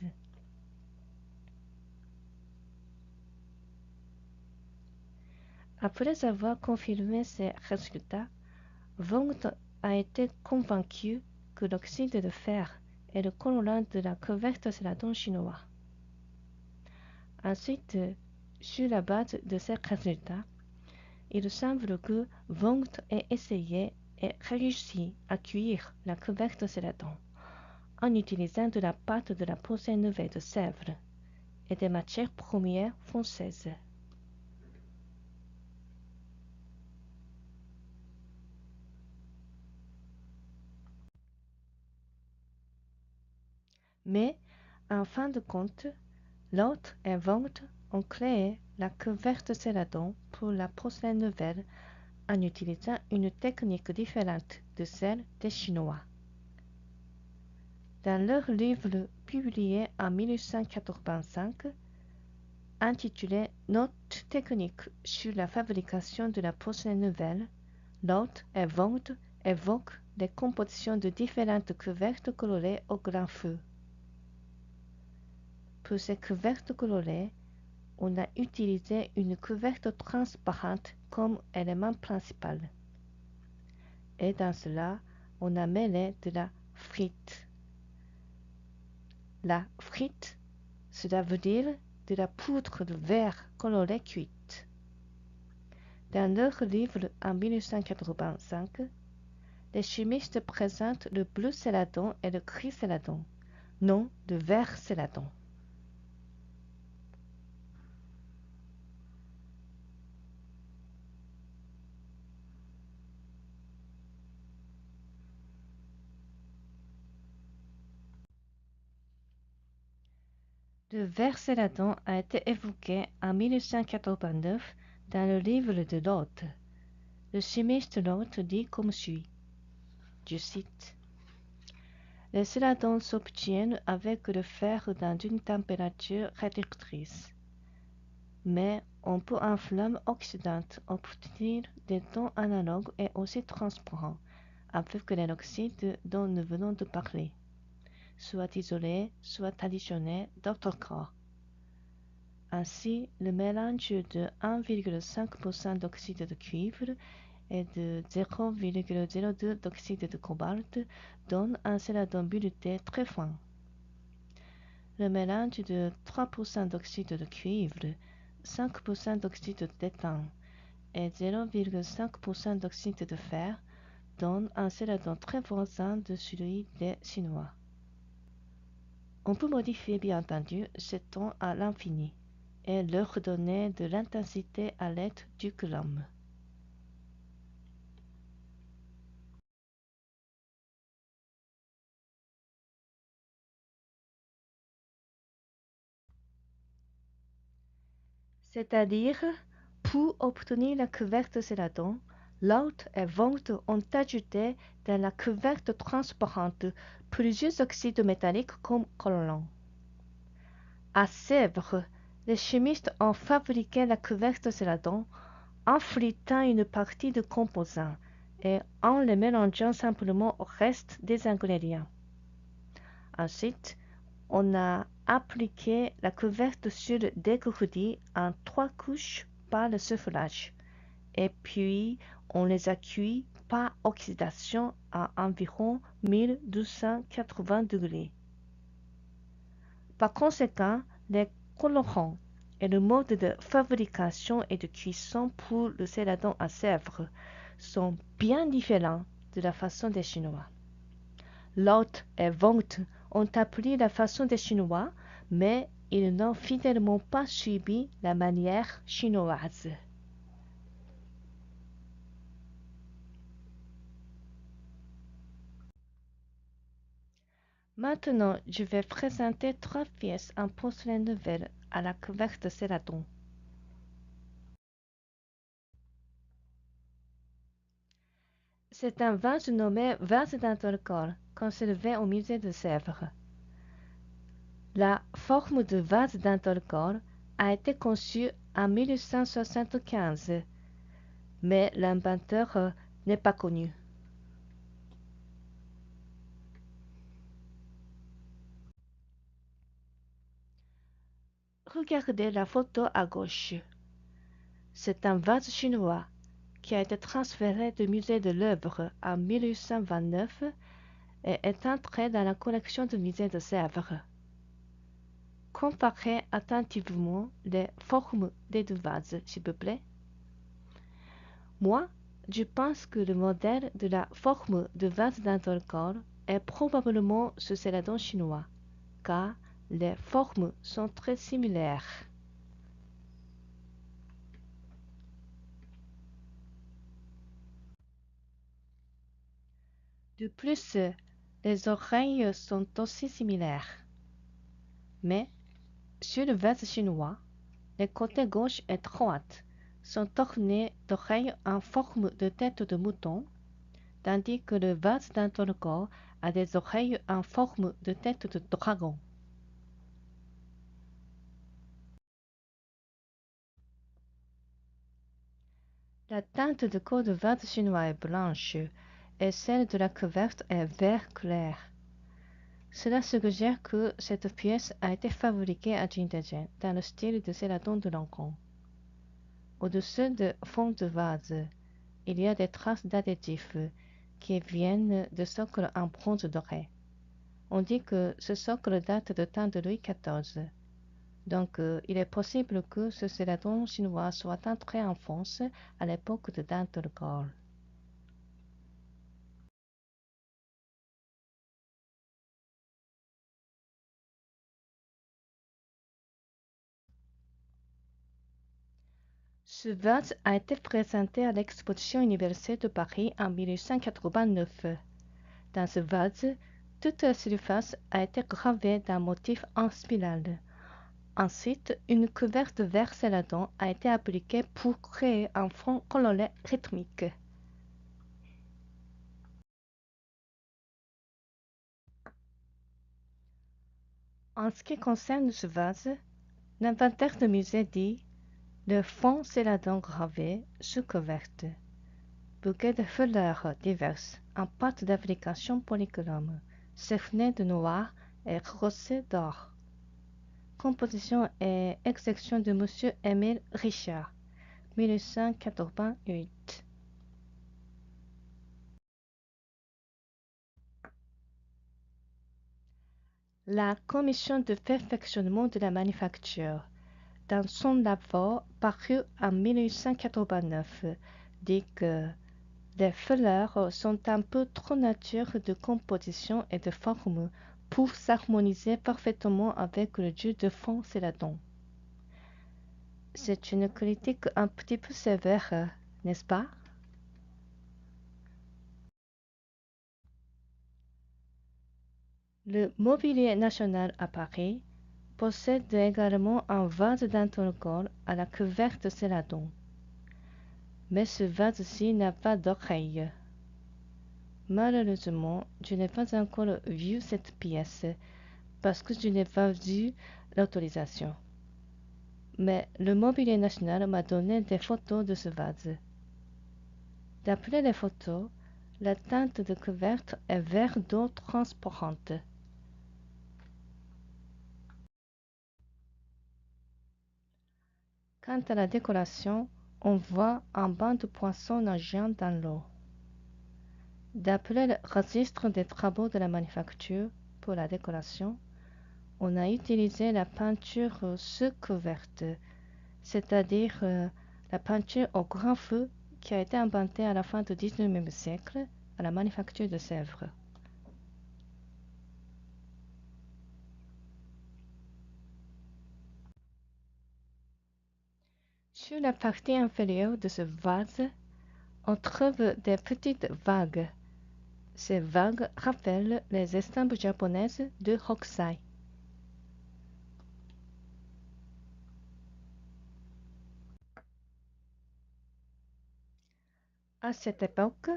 Après avoir confirmé ces résultats, Vogt a été convaincu que l'oxyde de fer est le colorant de la couverte céladon chinois. Ensuite, sur la base de ces résultats, il semble que Vogt ait essayé et réussi à cuire la couverte céladon en utilisant de la pâte de la porcelaine nouvelle de Sèvres et des matières premières françaises. Mais, en fin de compte, l'autre et Vogt ont créé la couverte céladon pour la porcelaine nouvelle en utilisant une technique différente de celle des Chinois. Dans leur livre publié en 1885, intitulé Notes techniques sur la fabrication de la porcelaine nouvelle, Loth et Vogt évoquent les compositions de différentes couvertes colorées au grand feu. Pour ces couvertes colorées, on a utilisé une couverte transparente comme élément principal. Et dans cela, on a mêlé de la frite. La frite, cela veut dire de la poudre de verre colorée cuite. Dans leur livre en 1885, les chimistes présentent le bleu céladon et le gris céladon, non le vert céladon. Le vert céladon a été évoqué en 1889 dans le livre de Loth. Le chimiste Loth dit comme suit, je cite, « Les céladons s'obtiennent avec le fer dans une température réductrice, mais on peut en flamme oxydante obtenir des tons analogues et aussi transparents avec l'oxyde dont nous venons de parler, soit isolé, soit additionné d'autres corps. Ainsi, le mélange de 1,5% d'oxyde de cuivre et de 0,02 d'oxyde de cobalt donne un céladon bulleté très fin. Le mélange de 3% d'oxyde de cuivre, 5% d'oxyde de tétane et 0,5% d'oxyde de fer donne un céladon très voisin de celui des Chinois. On peut modifier bien entendu ces tons à l'infini et leur donner de l'intensité à l'aide du coulomb. C'est-à-dire, pour obtenir la couverte céladon, Loth et Vogt ont ajouté dans la couverte transparente plusieurs oxydes métalliques comme colorants. À Sèvres, les chimistes ont fabriqué la couverte céladon en fritant une partie de composants et en les mélangeant simplement au reste des ingrédients. Ensuite, on a appliqué la couverte sur le dégourdi en 3 couches par le soufflage et puis on les a cuits par oxydation à environ 1280 degrés. Par conséquent, les colorants et le mode de fabrication et de cuisson pour le céladon à Sèvres sont bien différents de la façon des Chinois. L'hôte et Vogt ont appris la façon des Chinois, mais ils n'ont finalement pas suivi la manière chinoise. Maintenant, je vais présenter 3 pièces en porcelaine nouvelle à la couvercle de céladon. C'est un vase nommé vase d'Antorcor, conservé au musée de Sèvres. La forme de vase d'Antorcor a été conçue en 1875, mais l'inventeur n'est pas connu. Regardez la photo à gauche. C'est un vase chinois qui a été transféré du musée de Louvre en 1829 et est entré dans la collection du musée de Sèvres. Comparez attentivement les formes des deux vases, s'il vous plaît. Moi, je pense que le modèle de la forme de vase d'Antorcor est probablement ce céladon chinois, car les formes sont très similaires. De plus, les oreilles sont aussi similaires. Mais, sur le vase chinois, les côtés gauche et droite sont ornés d'oreilles en forme de tête de mouton, tandis que le vase d'Antorcor a des oreilles en forme de tête de dragon. La teinte de corps de vase chinois est blanche et celle de la couvercle est vert clair. Cela suggère que cette pièce a été fabriquée à Jingdezhen dans le style de céladon de Lancôme. Au-dessus du fond de vase, il y a des traces d'additifs qui viennent de socle en bronze doré. On dit que ce socle date du temps de Louis XIV. Donc, il est possible que ce céladon chinois soit entré en France à l'époque de d'Antorcor. Ce vase a été présenté à l'exposition universelle de Paris en 1889. Dans ce vase, toute la surface a été gravée d'un motif en spirale. Ensuite, une couvercle vert céladon a été appliquée pour créer un fond coloré rythmique. En ce qui concerne ce vase, l'inventaire du musée dit le fond céladon gravé sous couvercle. Bouquet de fleurs diverses en pâte d'application polychrome, cerné de noir et rosé d'or. Composition et exécution de Monsieur Émile Richard, 1888. La commission de perfectionnement de la manufacture, dans son rapport paru en 1889, dit que les fleurs sont un peu trop nature de composition et de forme pour s'harmoniser parfaitement avec le jus de fond céladon. C'est une critique un petit peu sévère, n'est-ce pas? Le Mobilier national à Paris possède également un vase d'Antorcor à la couvercle de céladon. Mais ce vase-ci n'a pas d'oreille. Malheureusement, je n'ai pas encore vu cette pièce parce que je n'ai pas eu l'autorisation. Mais le Mobilier national m'a donné des photos de ce vase. D'après les photos, la teinte de couvercle est vert d'eau transparente. Quant à la décoration, on voit un banc de poissons nageant dans l'eau. D'après le registre des travaux de la manufacture pour la décoration, on a utilisé la peinture sous couvercle c'est-à-dire la peinture au grand feu qui a été inventée à la fin du XIXe siècle à la manufacture de Sèvres. Sur la partie inférieure de ce vase, on trouve des petites vagues. Ces vagues rappellent les estampes japonaises de Hokusai. À cette époque,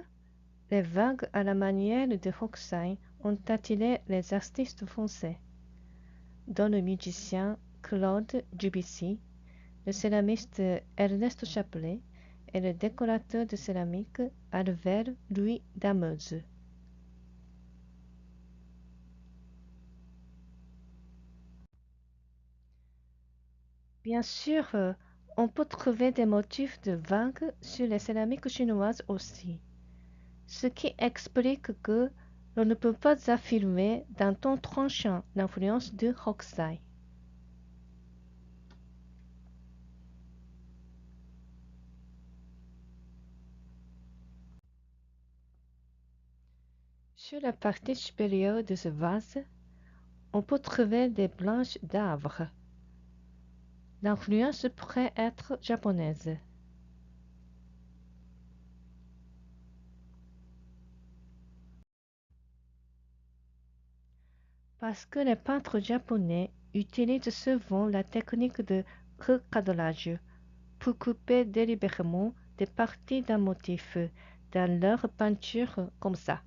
les vagues à la manière de Hokusai ont attiré les artistes français, dont le musicien Claude Debussy, le céramiste Ernest Chapelet et le décorateur de céramique Albert Louis Dameuse. Bien sûr, on peut trouver des motifs de vagues sur les céramiques chinoises aussi, ce qui explique que l'on ne peut pas affirmer d'un ton tranchant l'influence de Hokusai. Sur la partie supérieure de ce vase, on peut trouver des branches d'arbres. L'influence pourrait être japonaise. Parce que les peintres japonais utilisent souvent la technique de recadrage pour couper délibérément des parties d'un motif dans leur peinture comme ça.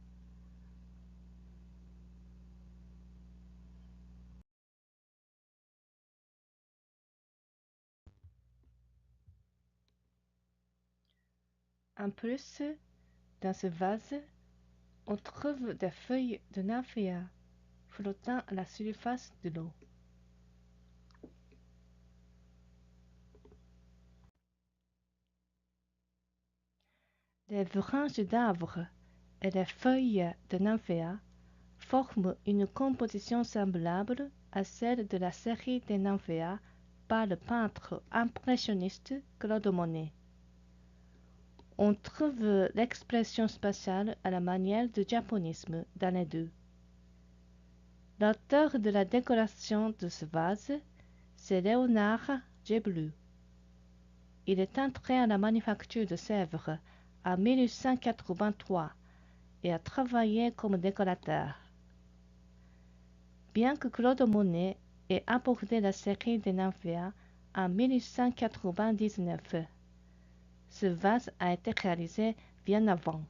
En plus, dans ce vase, on trouve des feuilles de nymphéa flottant à la surface de l'eau. Les branches d'arbres et les feuilles de nymphéa forment une composition semblable à celle de la série des nymphéas par le peintre impressionniste Claude Monet. On trouve l'expression spatiale à la manière du japonisme dans les deux. L'auteur de la décoration de ce vase, c'est Léonard Géblus. Il est entré à la manufacture de Sèvres en 1883 et a travaillé comme décorateur. Bien que Claude Monet ait abordé la série des nymphéas en 1899, ce vase a été réalisé bien avant.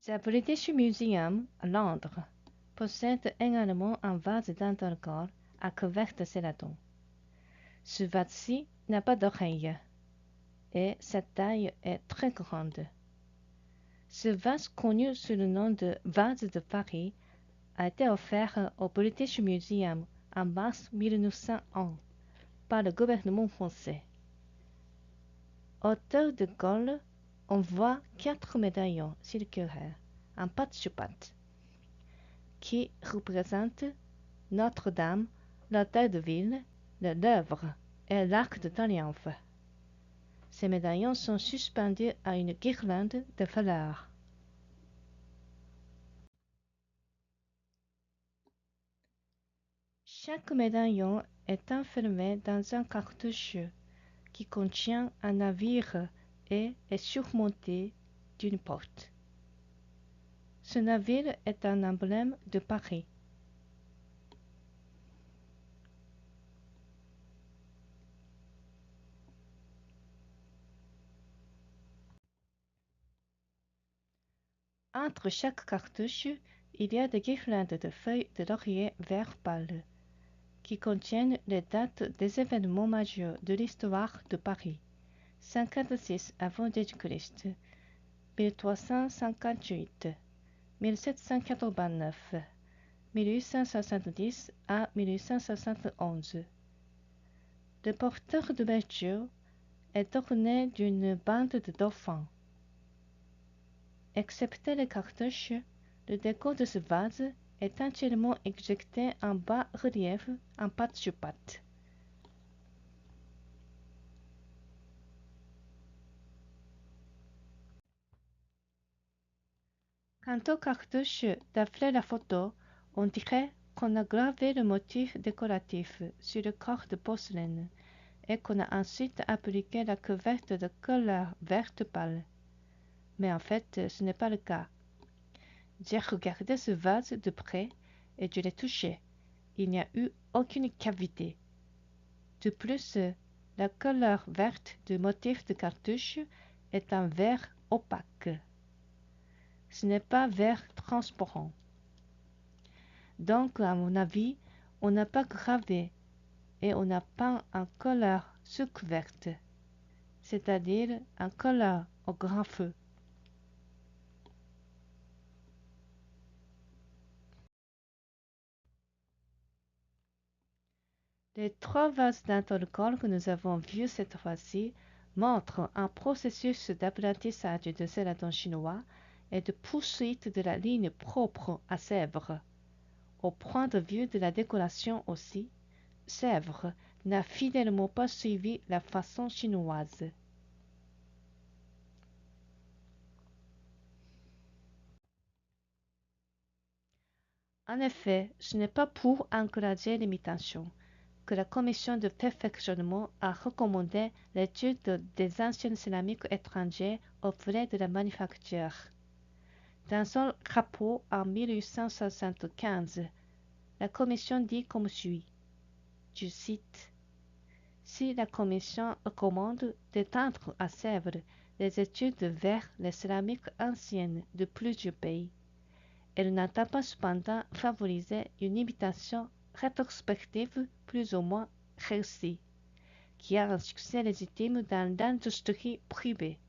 The British Museum à Londres possède également un vase d'intercore à couvercle céladon. Ce vase-ci n'a pas d'oreille et sa taille est très grande. Ce vase, connu sous le nom de vase de Paris, a été offert au British Museum en mars 1901 par le gouvernement français. Autour de Gaulle, on voit 4 médaillons circulaires en patte sur patte qui représentent Notre-Dame, l'Hôtel de Ville, le Louvre et l'Arc de Triomphe. Ces médaillons sont suspendus à une guirlande de fleurs. Chaque médaillon est enfermé dans un cartouche qui contient un navire et est surmonté d'une porte. Ce navire est un emblème de Paris. Entre chaque cartouche, il y a des guirlandes de feuilles de laurier vert pâle qui contiennent les dates des événements majeurs de l'histoire de Paris. 56 avant Jésus-Christ, 1358, 1789, 1870 à 1871. Le porteur d'ouverture est orné d'une bande de dauphins. Excepté les cartouches, Le décor de ce vase est entièrement exécuté en bas-relief en pâte sur pâte. Quant aux cartouches, d'après la photo, on dirait qu'on a gravé le motif décoratif sur le corps de porcelaine et qu'on a ensuite appliqué la couverture de couleur verte pâle. Mais en fait, ce n'est pas le cas. J'ai regardé ce vase de près et je l'ai touché. Il n'y a eu aucune cavité. De plus, la couleur verte du motif de cartouche est un vert opaque. Ce n'est pas vert transparent. Donc, à mon avis, on n'a pas gravé et on a peint en couleur sucre verte, c'est-à-dire en couleur au grand feu. Les 3 vases d'alcool que nous avons vus cette fois-ci montrent un processus d'apprentissage de céladon chinois et de poursuite de la ligne propre à Sèvres. Au point de vue de la décoration aussi, Sèvres n'a fidèlement pas suivi la façon chinoise. En effet, ce n'est pas pour encourager l'imitation que la commission de perfectionnement a recommandé l'étude des anciennes céramiques étrangères aux frais de la manufacture. Dans son rapport en 1875, la commission dit comme suit, je cite, « Si la commission recommande d'étendre à Sèvres les études vers les céramiques anciennes de plusieurs pays, elle n'entend pas cependant favoriser une imitation rétrospective plus ou moins réussie, qui a un succès légitime dans l'industrie privée,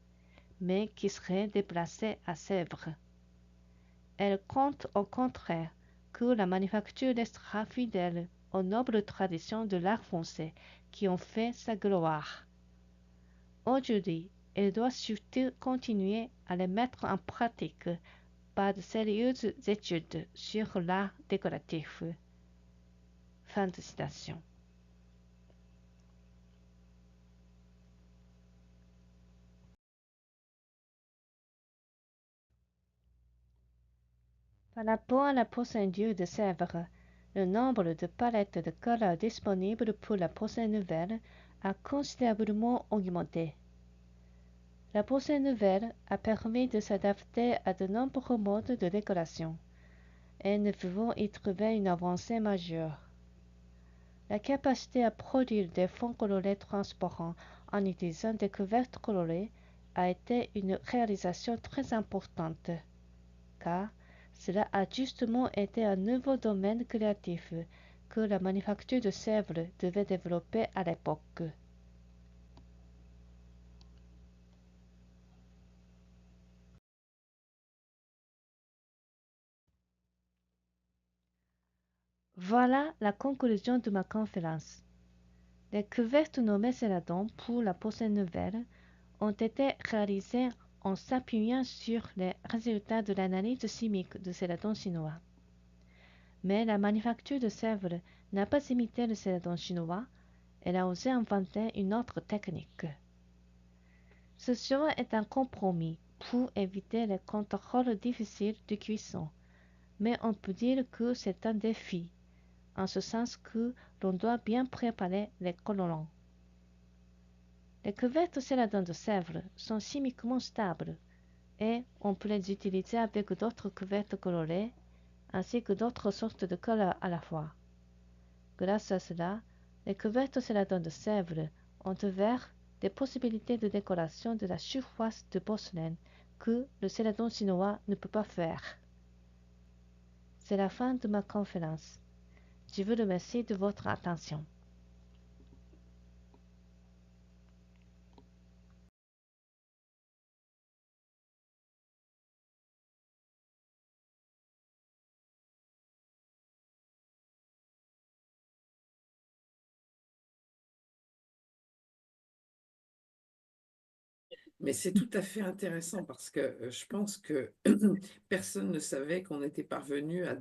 mais qui serait déplacée à Sèvres. Elle compte au contraire que la manufacture restera fidèle aux nobles traditions de l'art français qui ont fait sa gloire. Aujourd'hui, elle doit surtout continuer à les mettre en pratique par de sérieuses études sur l'art décoratif. » Fin de citation. Par rapport à la procédure de Sèvres, le nombre de palettes de couleurs disponibles pour la porcelaine nouvelle a considérablement augmenté. La porcelaine nouvelle a permis de s'adapter à de nombreux modes de décoration, et nous pouvons y trouver une avancée majeure. La capacité à produire des fonds colorés transparents en utilisant des couvertures colorées a été une réalisation très importante, car cela a justement été un nouveau domaine créatif que la manufacture de Sèvres devait développer à l'époque. Voilà la conclusion de ma conférence. Les couvertures nommées céladon pour la porcelaine nouvelle ont été réalisées en s'appuyant sur les résultats de l'analyse chimique de céladon chinois. Mais la manufacture de Sèvres n'a pas imité le céladon chinois, elle a osé inventer une autre technique. Ce choix est un compromis pour éviter les contrôles difficiles de cuisson, mais on peut dire que c'est un défi, en ce sens que l'on doit bien préparer les colorants. Les couvertures céladon de Sèvres sont chimiquement stables et on peut les utiliser avec d'autres couvertures colorées ainsi que d'autres sortes de couleurs à la fois. Grâce à cela, les couvertures céladon de Sèvres ont ouvert des possibilités de décoration de la surface de porcelaine que le céladon chinois ne peut pas faire. C'est la fin de ma conférence. Je vous remercie de votre attention. Mais c'est tout à fait intéressant parce que je pense que personne ne savait qu'on était parvenu à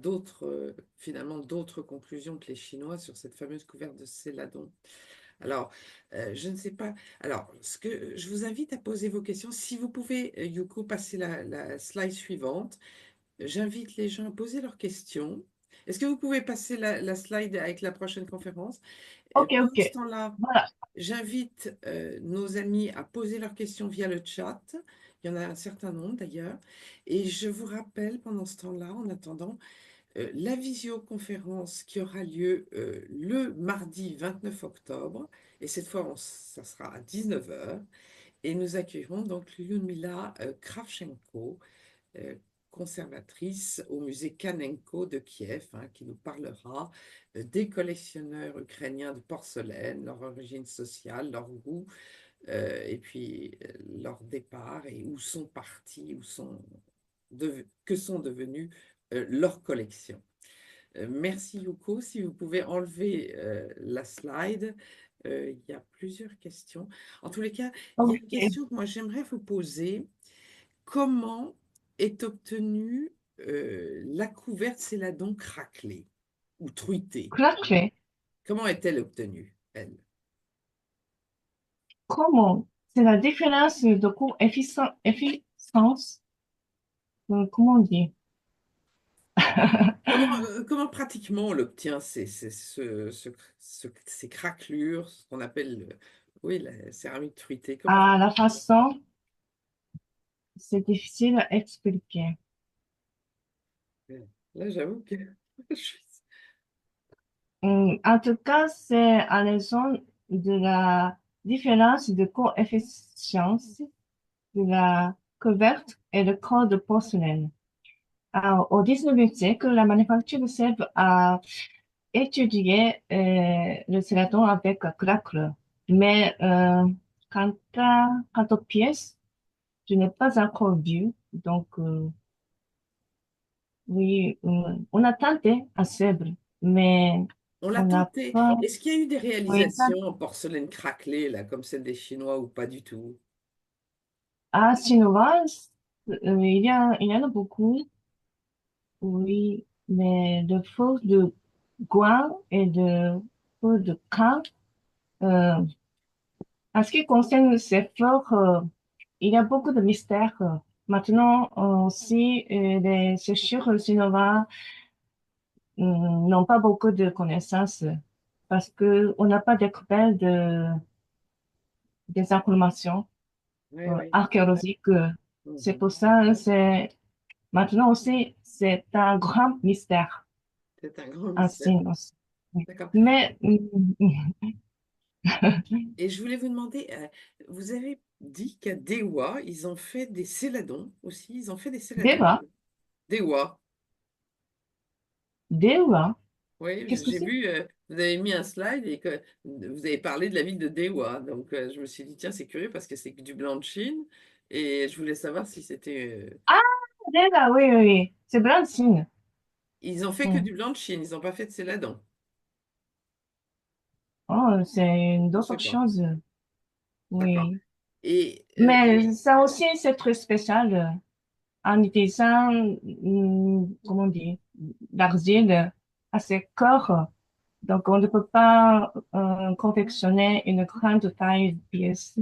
finalement d'autres conclusions que les Chinois sur cette fameuse couverte de Céladon. Alors, je ne sais pas. Alors, je vous invite à poser vos questions. Si vous pouvez, Yuko, passer la slide suivante. J'invite les gens à poser leurs questions. Est-ce que vous pouvez passer la slide avec la prochaine conférence? Ok, Pendant ce ok. temps-là, Voilà. j'invite nos amis à poser leurs questions via le chat. Il y en a un certain nombre d'ailleurs. Et je vous rappelle pendant ce temps-là, en attendant, la visioconférence qui aura lieu le mardi 29 octobre. Et cette fois, ça sera à 19 heures. Et nous accueillerons donc Lyudmila Kravchenko, euh, conservatrice au musée Kanenko de Kiev, hein, qui nous parlera des collectionneurs ukrainiens de porcelaine, leur origine sociale, leur goût, et puis leur départ et où sont partis, que sont devenus leurs collections. Merci Yuko. Si vous pouvez enlever la slide, il y a plusieurs questions. En tous les cas, il y a une Ok. question que moi j'aimerais vous poser. Comment est obtenue la couverte céladon craquelée ou truitée? Craquelé. Comment est-elle obtenue, elle? Comment? C'est la différence de efficience. Comment on dit? Comment pratiquement on l'obtient, ces craquelures, ce qu'on appelle oui, la céramique truitée? Comment... À la façon, c'est difficile à expliquer. Là, j'avoue que je suis... En tout cas, c'est à raison de la différence de coefficience de la couverte et le corps de porcelaine. Alors, au 19e siècle, la manufacture de Sèvres a étudié le céladon avec craquelure. Mais quant aux pièces, je n'ai pas encore vu. Donc, oui, on a tenté à Sèvres, mais On l'a on n'a tenté. pas. Est-ce qu'il y a eu des Oui, réalisations en porcelaine craquelée, là, comme celle des Chinois, ou pas du tout? à Chinoise, il y en a beaucoup, oui, mais de faux de Gouin et de faux de Caen, euh, en ce qui concerne ces fleurs, il y a beaucoup de mystères. Maintenant aussi, les chercheurs chinois n'ont pas beaucoup de connaissances parce que on n'a pas découvert des informations Oui, oui. archéologiques. C'est Mhm. pour ça, maintenant aussi, c'est un grand mystère C'est un grand en mystère. Chine aussi. Oui. D'accord. Mais, Et je voulais vous demander, vous avez dit qu'à Dewa, ils ont fait des céladons aussi. Ils ont fait des céladons. Deva, Dewa. Deva, Oui, qu'est-ce que j'ai c'est? vu, vous avez mis un slide et que vous avez parlé de la ville de Dewa. Donc, je me suis dit, tiens, c'est curieux parce que c'est du blanc de Chine. Et je voulais savoir si c'était. Ah, Deva, oui, oui, oui. C'est blanc de Chine. Ils ont fait que Hmm. du blanc de Chine. Ils n'ont pas fait de céladon. Oh, c'est une Je ne autre sais pas. chose. D'accord. Oui. Et Mais ça aussi, c'est très spécial en utilisant, comment dire, l'argile à ses corps. Donc, on ne peut pas confectionner une grande taille de pièce.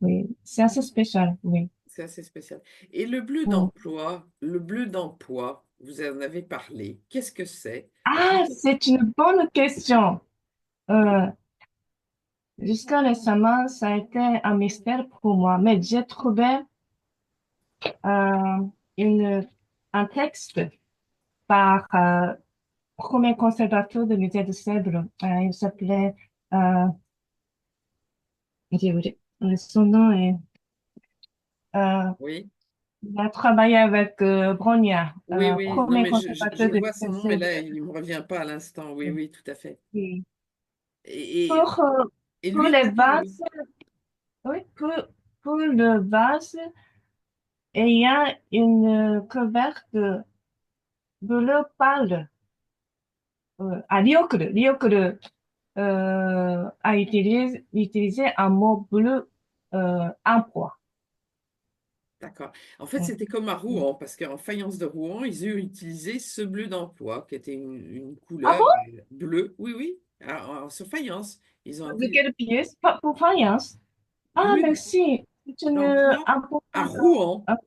Oui, c'est assez spécial, oui. c'est assez spécial. Et Mm. le bleu d'emploi, vous en avez parlé. Qu'est-ce que c'est? Ah, c'est une bonne question. Euh, Jusqu'à récemment, ça a été un mystère pour moi, mais j'ai trouvé euh, une, un texte par premier conservateur du musée de Sèvres. Il s'appelait, euh, son nom est, euh, Oui. il a travaillé avec Brognard, Oui, oui, non, premier mais je conservateur du vois musée son de nom, mais Sèvres. là, il ne me revient pas à l'instant. Oui, oui, tout à fait. Oui. Et, et, Pour, euh, et pour lui en les a parlé. vases, oui, pour le vase, il y a une couvercle bleu pâle à Liocle. Liocle a utilisé un mot bleu emploi. D'accord. En fait, Ouais. c'était comme à Rouen, parce qu'en faïence de Rouen, ils ont utilisé ce bleu d'emploi, qui était une Ah couleur bon? bleue. Oui, oui, sur faïence. Ils ont De utilisé quelle pièce? Pas pour faïence. Ah, bleu merci. C'est une d'emploi importante. À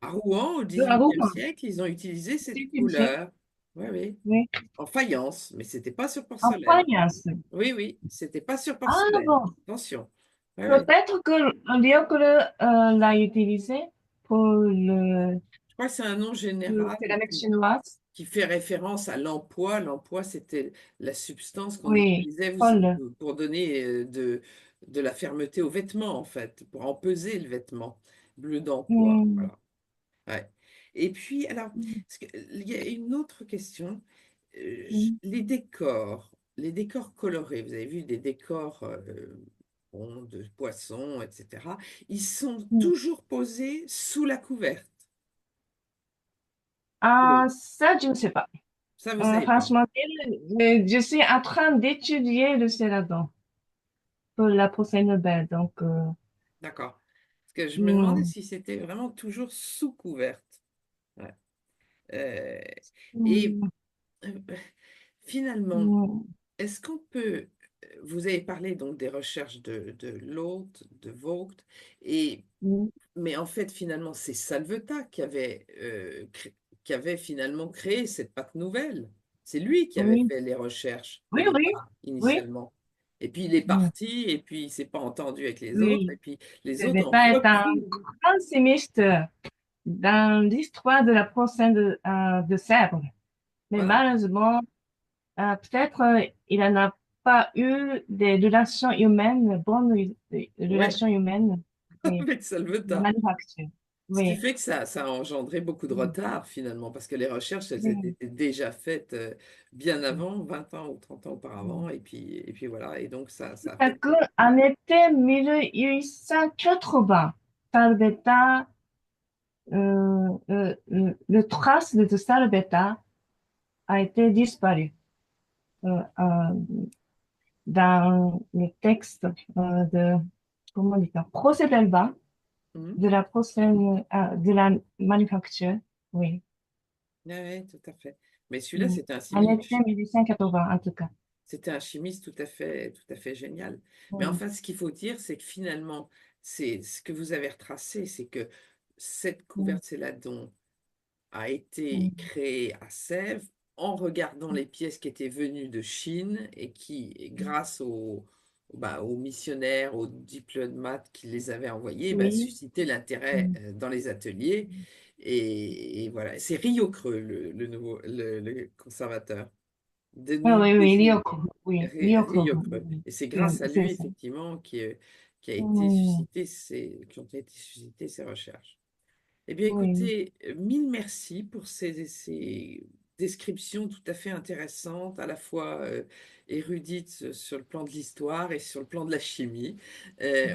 Rouen, au À 19e Rouen. siècle, ils ont utilisé C'est cette utilisé. couleur. Oui, oui, Oui. en faïence, mais c'était pas sur En porcelaine. faïence. Oui, oui, c'était pas sur Ah porcelaine. bon. Attention. Oui, oui. Peut-être que Léocre l'a utilisé pour le, Je crois que c'est un nom le général céramique chinoise. qui fait référence à l'emploi. L'emploi, c'était la substance qu'on Oui, utilisait Paul. pour donner de la fermeté aux vêtements, en fait, pour empeser le vêtement. Bleu d'emploi, Hmm, voilà. Ouais. Et puis, alors, il y a une autre question. hmm, Les décors colorés, vous avez vu des décors bon, de poissons, etc. Ils sont hmm. toujours posés sous la couverte. Ah, Oui. ça, je ne sais pas. Ça, vous savez pas. Franchement, je suis en train d'étudier le céladon pour la prochaine Nobel. Donc, D'accord. Parce que je me demandais hmm, si c'était vraiment toujours sous couverte. Ouais. Euh, et hmm, euh, finalement, hmm, est-ce qu'on peut... Vous avez parlé donc des recherches de Loth, de Vogt, et, hmm. mais en fait, finalement, c'est Salvetat qui avait finalement créé cette pâte nouvelle. C'est lui qui avait Oui, fait les recherches au oui, oui, départ, oui. initialement. Et puis il est Hmm, parti, et puis il ne s'est pas entendu avec les autres, et oui. puis les Le autres ont Beta est un repris. grand chimiste dans l'histoire de la procès de Sèvres. Mais Voilà. malheureusement, peut-être il n'a pas eu des relations humaines, bonnes Ouais, relations humaines et avec la Salvetat. manufacture. Ce qui Oui. fait que ça a engendré beaucoup de Mm. retard finalement, parce que les recherches, elles Oui. étaient déjà faites bien Mm. avant, 20 ans ou 30 ans auparavant, Mm. et puis voilà, et donc ça a Parce fait que... qu'en été 1880, Salvetta, le trace de Salvetta a été disparu dans le texte de, comment dire, procès verbal Mhm. de la procès, de la manufacture. Oui. Ouais, ouais, tout à fait. Mais celui-là, Mm. En été 1880, en tout cas. c'était un chimiste tout à fait génial. Mais Mm. enfin, ce qu'il faut dire, c'est que finalement, c'est ce que vous avez retracé, c'est que cette Mm. couverte céladon a été Mm. créé à Sèvres en regardant les pièces qui étaient venues de Chine et qui, grâce aux missionnaires, aux diplomates qui les avaient envoyés, Oui. suscitaient l'intérêt Mm. dans les ateliers. Et voilà, c'est Rio Creux, le conservateur. De Ah, oui, oui, des Ryoko. Oui, Ryoko. Rio Creux. Oui, Et c'est grâce oui, à c'est lui, ça. effectivement, qui a été Mm. qui ont été suscitées ces recherches. Eh bien, Oui. écoutez, mille merci pour ces descriptions tout à fait intéressantes, à la fois érudites sur le plan de l'histoire et sur le plan de la chimie.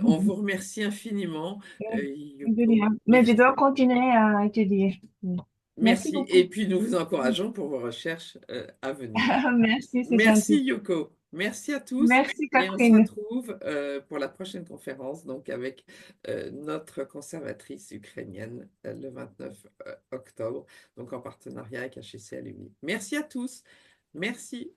On vous remercie infiniment, De Yoko. rien. Mais je dois Merci. continuer à étudier. Mm. Merci Merci. Et beaucoup. puis, nous vous encourageons pour vos recherches à venir. Merci, c'est gentil. Merci, Yoko. Merci à tous. Merci, Et on se Catherine. retrouve pour la prochaine conférence, donc avec notre conservatrice ukrainienne le 29 octobre, donc en partenariat avec HEC Alumni. Merci à tous. Merci.